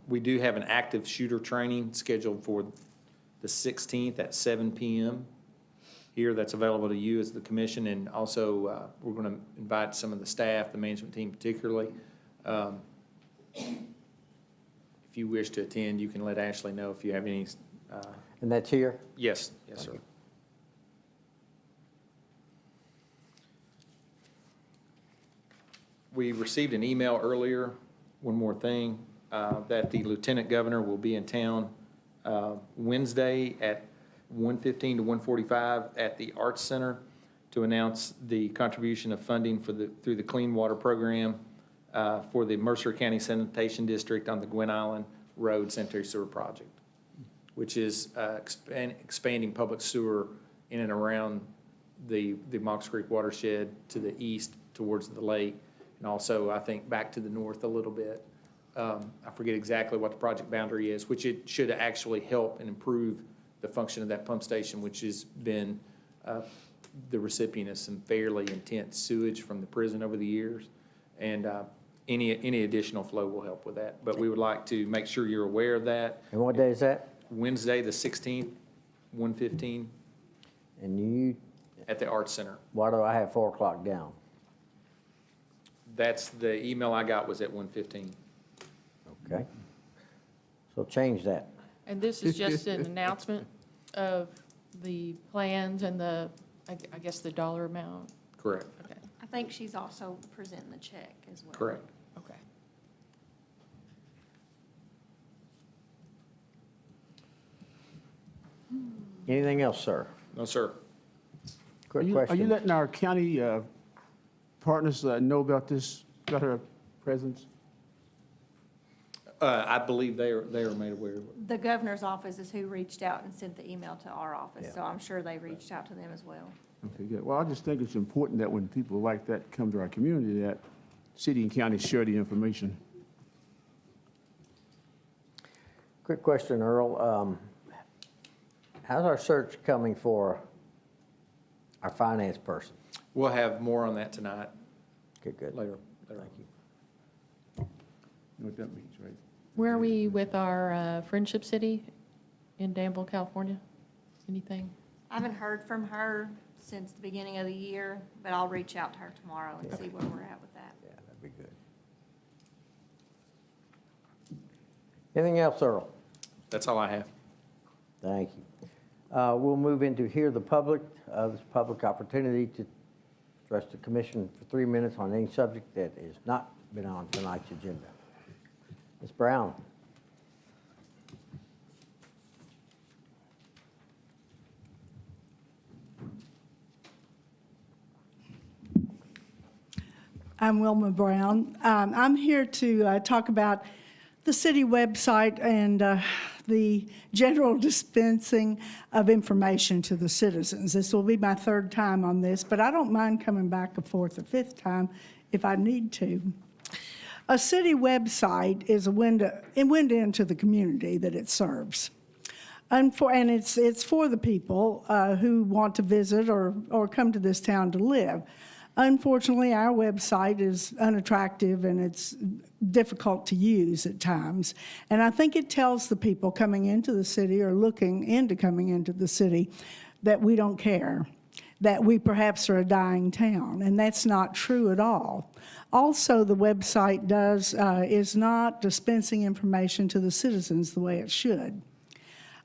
we do have an active shooter training scheduled for the 16th at 7 p.m. here. That's available to you as the commission, and also we're going to invite some of the staff, the management team particularly. If you wish to attend, you can let Ashley know if you have any. And that's here? Yes, sir. We received an email earlier, one more thing, that the lieutenant governor will be in town Wednesday at 1:15 to 1:45 at the Arts Center to announce the contribution of funding through the Clean Water Program for the Mercer County Sanitation District on the Gwen Island Road Sanitary Sewer Project, which is expanding public sewer in and around the Mox Creek watershed to the east towards the lake, and also, I think, back to the north a little bit. I forget exactly what the project boundary is, which it should actually help and improve the function of that pump station, which has been the recipient of some fairly intense sewage from the prison over the years. And any additional flow will help with that. But we would like to make sure you're aware of that. And what day is that? Wednesday, the 16th, 1:15 And you, at the Arts Center. why do I have 4 o'clock down? That's the email I got was at 1:15. Okay. So change that. And this is just an announcement of the plans and the, I guess, the dollar amount? Correct. Okay, I think she's also presenting the check as well. Correct. okay. Anything else, sir? No, sir. Quick Are you question. letting our county partners know about this, about her presence? I believe they are made aware of it. The governor's office is who reached out and sent the email to our office, Yeah. so I'm sure they reached out to them as well. Okay, good. Well, I just think it's important that when people like that come to our community, that city and county share the information. Quick question, Earl. How's our search coming for our finance person? We'll have more on that tonight, Okay, good. later. Thank you. You know what that means, right? Where are we with our Friendship City in Danville, California? Anything? I haven't heard from her since the beginning of the year, but I'll reach out to her tomorrow and see where we're at with that. Yeah, that'd be good. Anything else, Earl? That's all I have. Thank you. We'll move into hear the public. This public opportunity to address the commission for 3 minutes on any subject that has not been on tonight's agenda. Ms. Brown. I'm Wilma Brown. I'm here to talk about the city website and the general dispensing of information to the citizens. This will be my 3rd time on this, but I don't mind coming back a 4th or 5th time if I need to. A city website is a window into the community that it serves. And it's for the people who want to visit or come to this town to live. Unfortunately, our website is unattractive and it's difficult to use at times. And I think it tells the people coming into the city or looking into coming into the city that we don't care, that we perhaps are a dying town, and that's not true at all. Also, the website is not dispensing information to the citizens the way it should.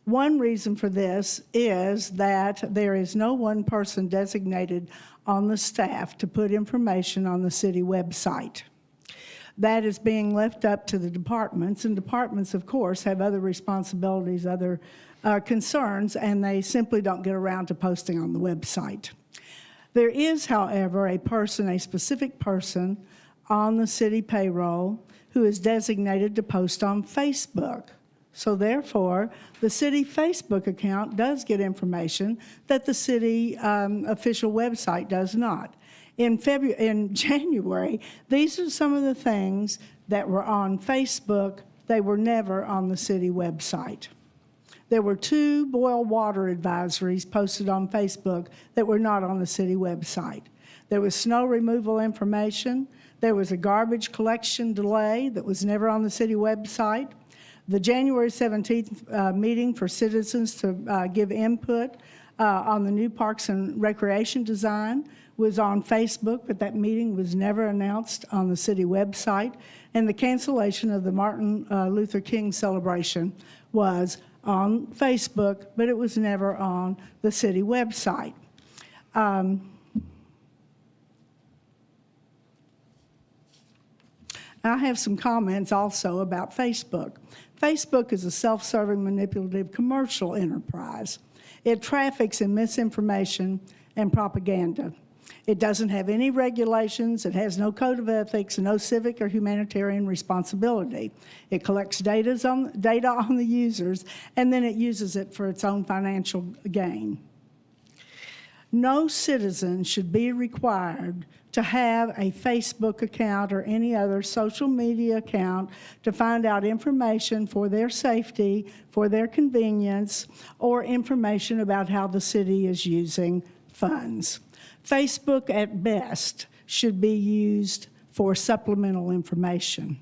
One reason for this is that there is no one person designated on the staff to put information on the city website. That is being left up to the departments, and departments, of course, have other responsibilities, other concerns, and they simply don't get around to posting on the website. There is, however, a specific person on the city payroll who is designated to post on Facebook. So therefore, the city Facebook account does get information that the city official website does not. In January, these are some of the things that were on Facebook. They were never on the city website. There were 2 boil water advisories posted on Facebook that were not on the city website. There was snow removal information. There was a garbage collection delay that was never on the city website. The January 17th meeting for citizens to give input on the new parks and recreation design was on Facebook, but that meeting was never announced on the city website. And the cancellation of the Martin Luther King celebration was on Facebook, but it was never on the city website. I have some comments also about Facebook. Facebook is a self-serving, manipulative commercial enterprise. It traffics in misinformation and propaganda. It doesn't have any regulations. It has no code of ethics, no civic or humanitarian responsibility. It collects data on the users, and then it uses it for its own financial gain. No citizen should be required to have a Facebook account or any other social media account to find out information for their safety, for their convenience, or information about how the city is using funds. Facebook, at best, should be used for supplemental information.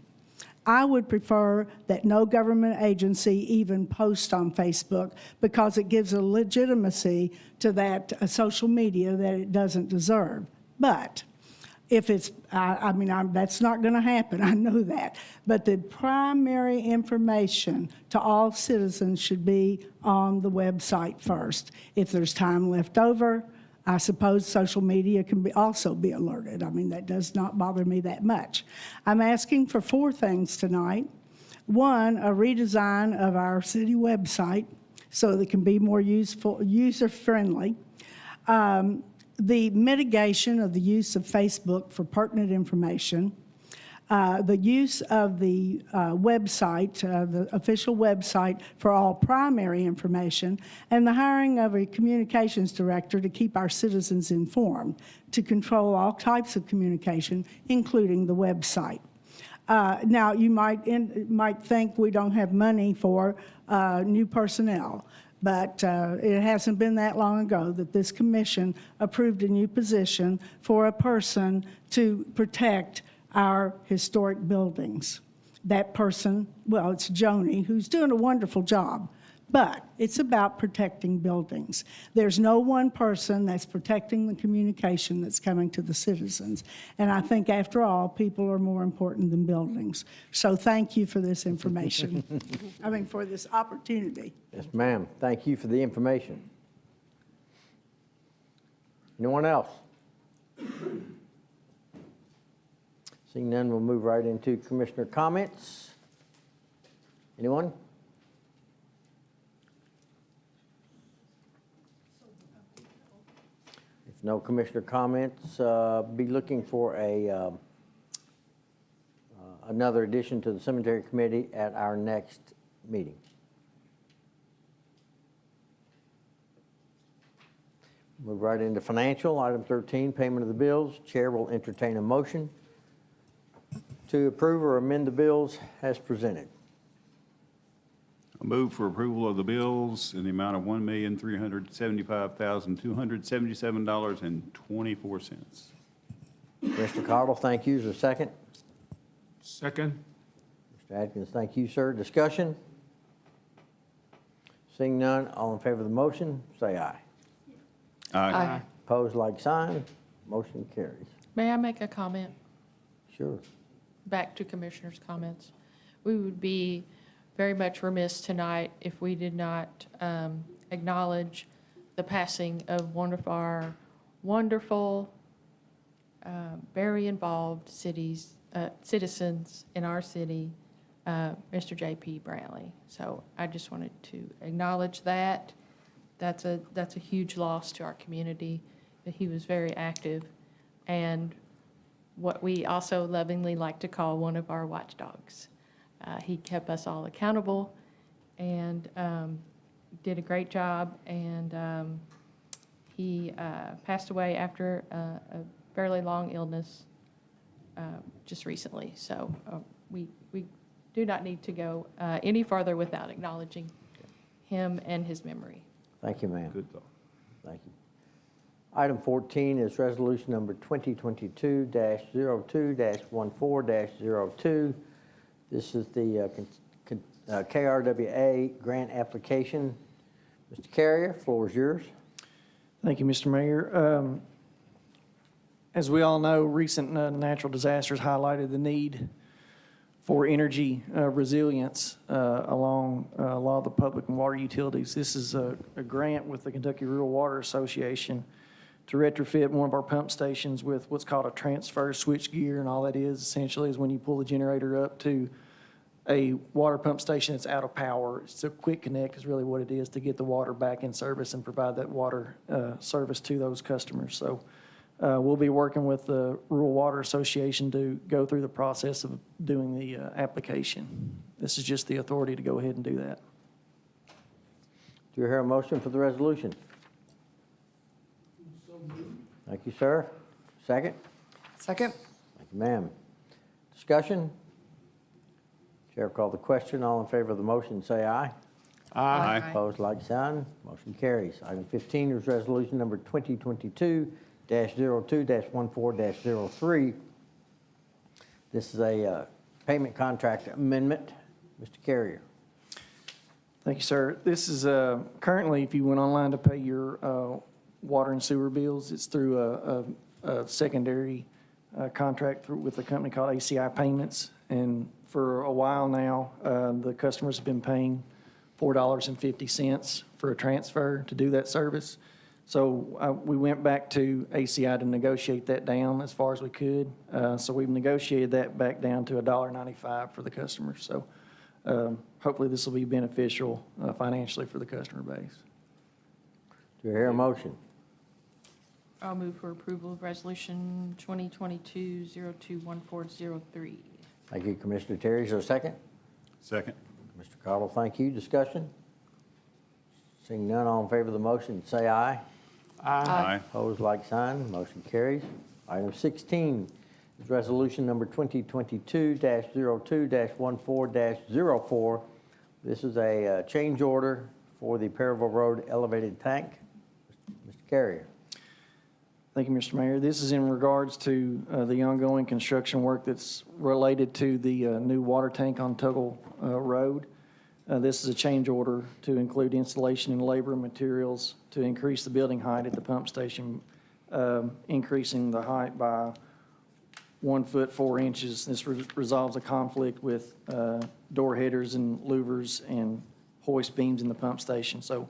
I would prefer that no government agency even post on Facebook because it gives a legitimacy to that social media that it doesn't deserve. But if it's, that's not going to happen, I know that. But the primary information to all citizens should be on the website first. If there's time left over, I suppose social media can also be alerted. That does not bother me that much. I'm asking for 4 things tonight. 1, a redesign of our city website so that it can be more user-friendly. The mitigation of the use of Facebook for pertinent information. The use of the website, the official website for all primary information, and the hiring of a communications director to keep our citizens informed, to control all types of communication, including the website. Now, you might think we don't have money for new personnel, but it hasn't been that long ago that this commission approved a new position for a person to protect our historic buildings. That person, well, it's Joni, who's doing a wonderful job, but it's about protecting buildings. There's no one person that's protecting the communication that's coming to the citizens. And I think, after all, people are more important than buildings. So thank you for this information. For this opportunity. Yes, ma'am. Thank you for the information. Anyone else? Seeing none, we'll move right into commissioner comments. Anyone? If no commissioner comments, be looking for another addition to the cemetery committee at our next meeting. Move right into financial. Item 13, payment of the bills. Chair will entertain a motion to approve or amend the bills as presented. I move for approval of the bills in the amount of $1,375,277.24. Mr. Cottle, thank you. Is there a second? Second. Mr. Atkins, thank you, sir. Discussion? Seeing none, all in favor of the motion, say aye. Aye. Opposed, like sign. Motion carries. May I make a comment? Sure. Back to commissioners' comments. We would be very much remiss tonight if we did not acknowledge the passing of one of our wonderful, very involved citizens in our city, Mr. J.P. Brownlee. So I just wanted to acknowledge that. That's a huge loss to our community. He was very active and what we also lovingly like to call one of our watchdogs. He kept us all accountable and did a great job, and he passed away after a fairly long illness just recently. So we do not need to go any farther without acknowledging him and his memory. Thank you, ma'am. Good thought. Thank you. Item 14 is resolution number 2022-02-14-02. This is the KRWA grant application. Mr. Carrier, floor is yours. Thank you, Mr. Mayor. As we all know, recent natural disasters highlighted the need for energy resilience along a lot of the public and water utilities. This is a grant with the Kentucky Rural Water Association to retrofit one of our pump stations with what's called a transfer switchgear, and all that is essentially is when you pull the generator up to a water pump station that's out of power. It's a quick connect is really what it is to get the water back in service and provide that water service to those customers. So we'll be working with the Rural Water Association to go through the process of doing the application. This is just the authority to go ahead and do that. Do you hear a motion for the resolution? Thank you, sir. Second? Second? Thank you, ma'am. Discussion? Chair will call the question. All in favor of the motion, say aye. Aye. Opposed, like sign. Motion carries. Item 15 is resolution number 2022-02-14-03. This is a payment contract amendment. Mr. Carrier. Thank you, sir. This is currently, if you went online to pay your water and sewer bills, it's through a secondary contract with a company called ACI Payments. And for a while now, the customers have been paying $4.50 for a transfer to do that service. So we went back to ACI to negotiate that down as far as we could. So we've negotiated that back down to $1.95 for the customers. So hopefully this will be beneficial financially for the customer base. Do you hear a motion? I'll move for approval of resolution 2022-02-14-03. Thank you, Commissioner Terry. Is there a second? Second. Mr. Cottle, thank you. Discussion? Seeing none, all in favor of the motion, say aye. Aye. Opposed, like sign. Motion carries. Item 16 is resolution number 2022-02-14-04. This is a change order for the Perryville Road elevated tank. Mr. Carrier. Thank you, Mr. Mayor. This is in regards to the ongoing construction work that's related to the new water tank on Tuggle Road. This is a change order to include installation and labor and materials to increase the building height at the pump station, increasing the height by 1 foot 4 inches. This resolves a conflict with door headers and louvers and hoist beams in the pump station. So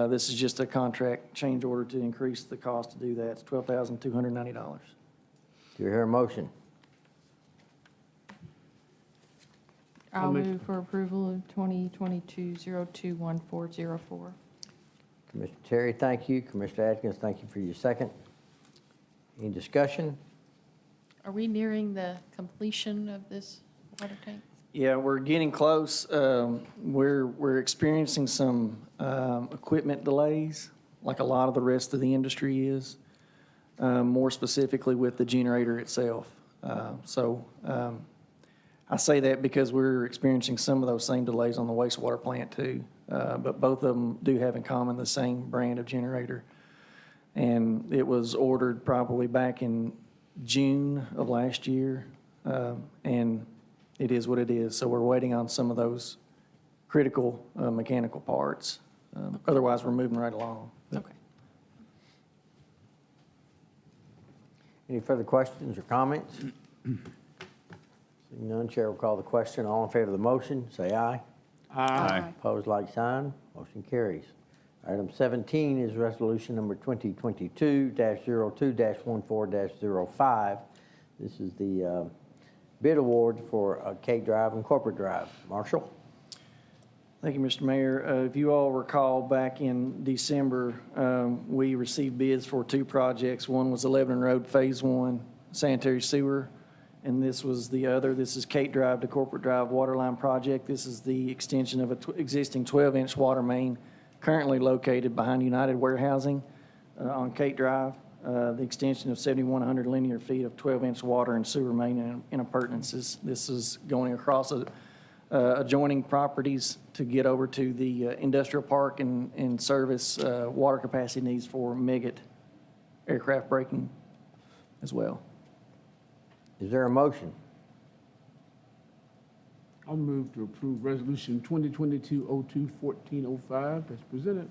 this is just a contract change order to increase the cost to do that. It's $12,290. Do you hear a motion? I'll move for approval of 2022-02-14-04. Commissioner Terry, thank you. Commissioner Atkins, thank you for your second. Any discussion? Are we nearing the completion of this water tank? Yeah, we're getting close. We're experiencing some equipment delays, like a lot of the rest of the industry is, more specifically with the generator itself. I say that because we're experiencing some of those same delays on the wastewater plant too. But both of them do have in common the same brand of generator. And it was ordered probably back in June of last year. And it is what it is. So we're waiting on some of those critical mechanical parts. Otherwise, we're moving right along. Okay. Any further questions or comments? Seeing none, Chair will call the question. All in favor of the motion, say aye. Aye. Opposed, like sign. Motion carries. Item 17 is resolution number 2022-02-14-05. This is the bid award for Cape Drive and Corporate Drive. Marshall? Thank you, Mr. Mayor. If you all recall, back in December, we received bids for 2 projects. One was 11 Road Phase 1 sanitary sewer, and this was the other. This is Cape Drive to Corporate Drive Waterline Project. This is the extension of an existing 12-inch water main currently located behind United Warehousing on Cape Drive. The extension of 7,100 linear feet of 12-inch water and sewer main and appurtenances. This is going across a adjoining properties to get over to the industrial park and service water capacity needs for Meggitt aircraft braking as well. Is there a motion? I'll move to approve Resolution 2022-02-1405 as presented.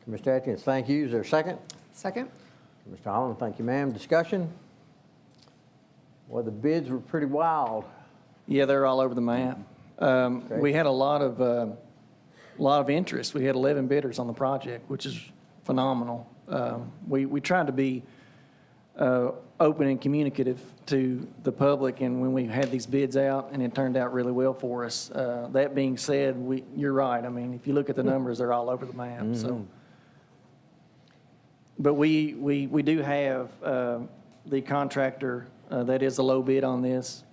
Mr. Atkins, thank you. Is there a second? Second? Mr. Holland, thank you, ma'am. Discussion? Well, the bids were pretty wild. Yeah, they're all over the map. We had a lot of interest. We had 11 bidders on the project, which is phenomenal. We tried to be open and communicative to the public, and when we had these bids out, and it turned out really well for us. That being said, you're right. I mean, if you look at the numbers, they're all over the map, so. But we do have the contractor that is a low bid on this.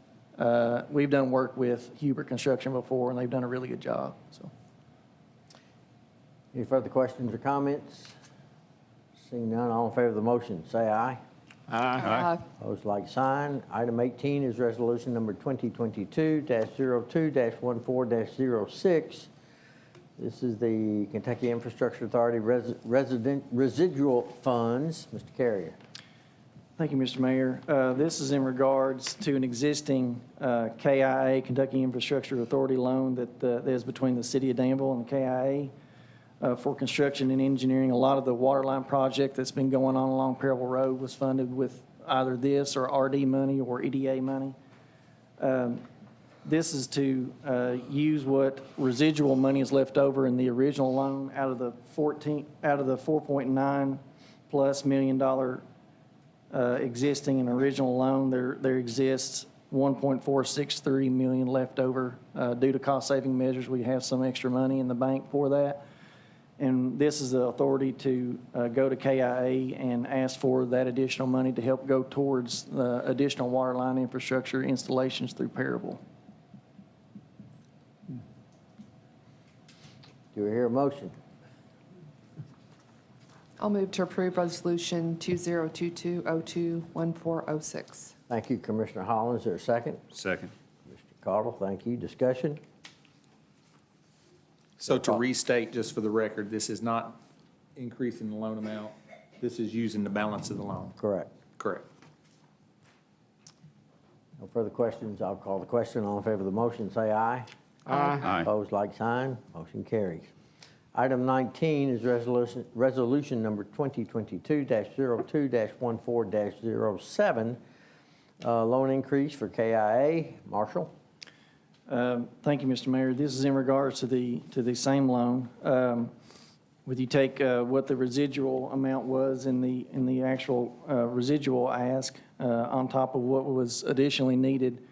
We've done work with Hubert Construction before, and they've done a really good job, so. Any further questions or comments? Seeing none, all in favor of the motion, say aye. Aye. Opposed, like sign. Item 18 is resolution number 2022-02-14-06. This is the Kentucky Infrastructure Authority residual funds. Mr. Carrier. Thank you, Mr. Mayor. This is in regards to an existing KIA, Kentucky Infrastructure Authority loan that is between the city of Danville and the KIA for construction and engineering. A lot of the water line project that's been going on along Parable Road was funded with either this or RD money or EDA money. This is to use what residual money is left over in the original loan out of the $4.9+ million existing and original loan. There exists $1.463 million left over due to cost-saving measures. We have some extra money in the bank for that. And this is the authority to go to KIA and ask for that additional money to help go towards the additional water line infrastructure installations through Parable. Do we hear a motion? I'll move to approve Resolution 2022-02-1406. Thank you, Commissioner Holland. Is there a second? Second. Mr. Cottle, thank you. Discussion? So to restate, just for the record, this is not increasing the loan amount. This is using the balance of the loan. Correct. Correct. No further questions. I'll call the question. All in favor of the motion, say aye. Aye. Opposed, like sign. Motion carries. Item 19 is resolution number 2022-02-14-07, loan increase for KIA. Marshall? Thank you, Mr. Mayor. This is in regards to the same loan. Would you take what the residual amount was in the actual residual ask on top of what was additionally needed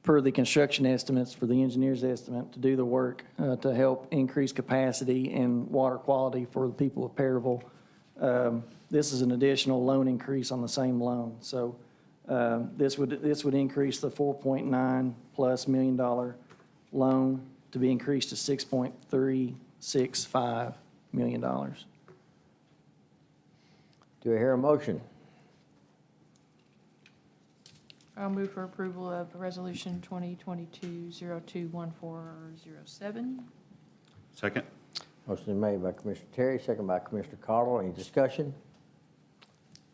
per the construction estimates for the engineer's estimate to do the work to help increase capacity and water quality for the people of Parable. This is an additional loan increase on the same loan. So this would increase the $4.9+ million loan to be increased to $6.365 million. Do I hear a motion? I'll move for approval of Resolution 2022-02-1407. Second. Motion made by Commissioner Terry, second by Commissioner Cottle. Any discussion?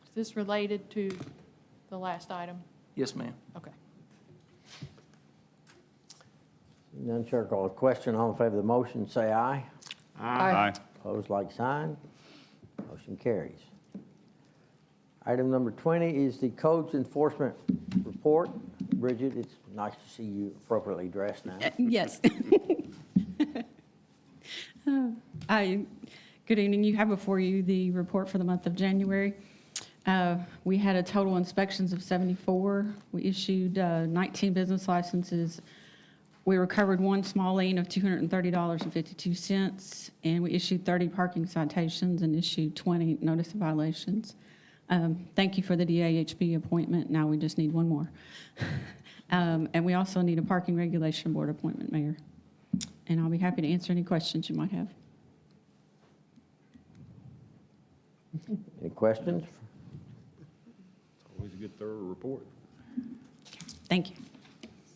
Is this related to the last item? Yes, ma'am. Okay. None, Chair, call the question. All in favor of the motion, say aye. Aye. Opposed, like sign. Motion carries. Item number 20 is the Codes Enforcement Report. Bridget, it's nice to see you appropriately dressed now. Yes. Good evening. You have before you the report for the month of January. We had a total inspections of 74. We issued 19 business licenses. We recovered one small lien of $230.52, and we issued 30 parking citations and issued 20 notice of violations. Thank you for the DAHB appointment. Now we just need one more. And we also need a parking regulation board appointment, Mayor. And I'll be happy to answer any questions you might have. Any questions? Always a good thorough report. Thank you.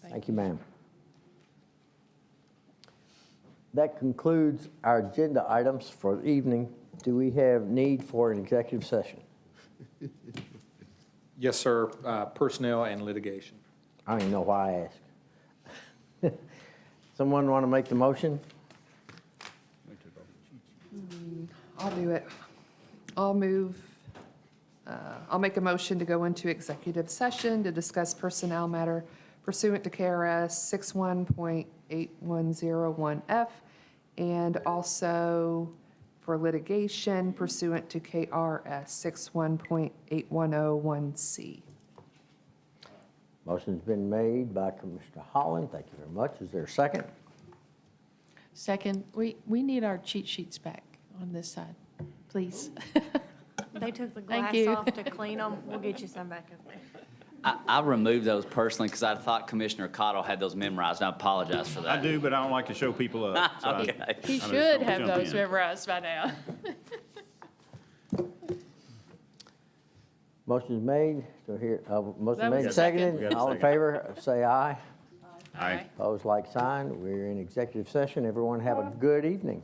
Thank you, ma'am. That concludes our agenda items for the evening. Do we have need for an executive session? Yes, sir. Personnel and litigation. I don't even know why I asked. Someone want to make the motion? I'll do it. I'll make a motion to go into executive session to discuss personnel matter pursuant to KRS 61.8101F and also for litigation pursuant to KRS 61.8101C. Motion's been made by Commissioner Holland. Thank you very much. Is there a second? Second, we need our cheat sheets back on this side, please. They took the Thank glass you. off to clean them. We'll get you some back up there. I removed those personally because I thought Commissioner Cottle had those memorized. I apologize for that. I do, but I don't like to show people up. So I- Okay. He just should don't have jump those in. memorized by now. Motion's made. So here, motion That was made, a second. seconded. All in favor, say aye. Aye. Opposed, like sign. We're in executive session. Everyone have a good evening.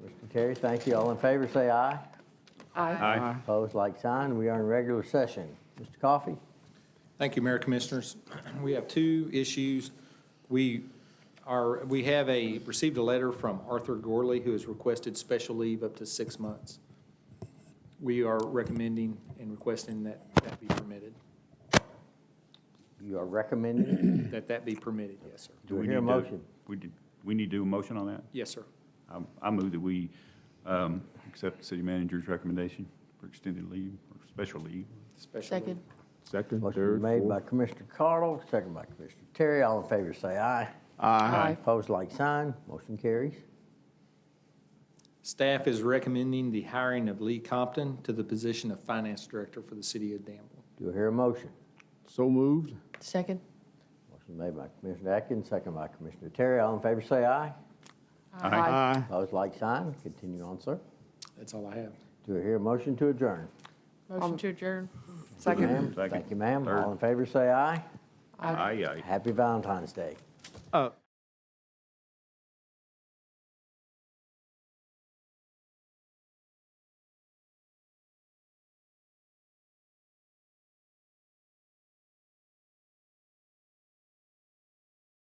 Mr. Terry, thank you. All in favor, say aye. Aye. Opposed, like sign. We are in regular session. Mr. Coffey? Thank you, Mayor Commissioners. We have two issues. We have received a letter from Arthur Gorley, who has requested special leave up to 6 months. We are recommending and requesting that be permitted. You are recommending? That be permitted, yes, sir. Do we hear a motion? We need to do a motion on that? Yes, sir. I move that we accept the city manager's recommendation for extended leave or special leave. Special leave. Second. Second, Motion third, made fourth. by Commissioner Cardle, second by Commissioner Terry. All in favor, say aye. Aye. Opposed, like sign. Motion carries. Staff is recommending the hiring of Lee Compton to the position of Finance Director for the city of Danville. Do I hear a motion? So moved. Second. Motion made by Commissioner Atkins, second by Commissioner Terry. All in favor, say aye. Aye. Opposed, like sign. Continue on, sir. That's all I have. Do I hear a motion to adjourn? Motion to adjourn. Second. Ma'am? Second. Thank you, ma'am. Third. All in favor, say aye. Aye, aye. Happy Valentine's Day.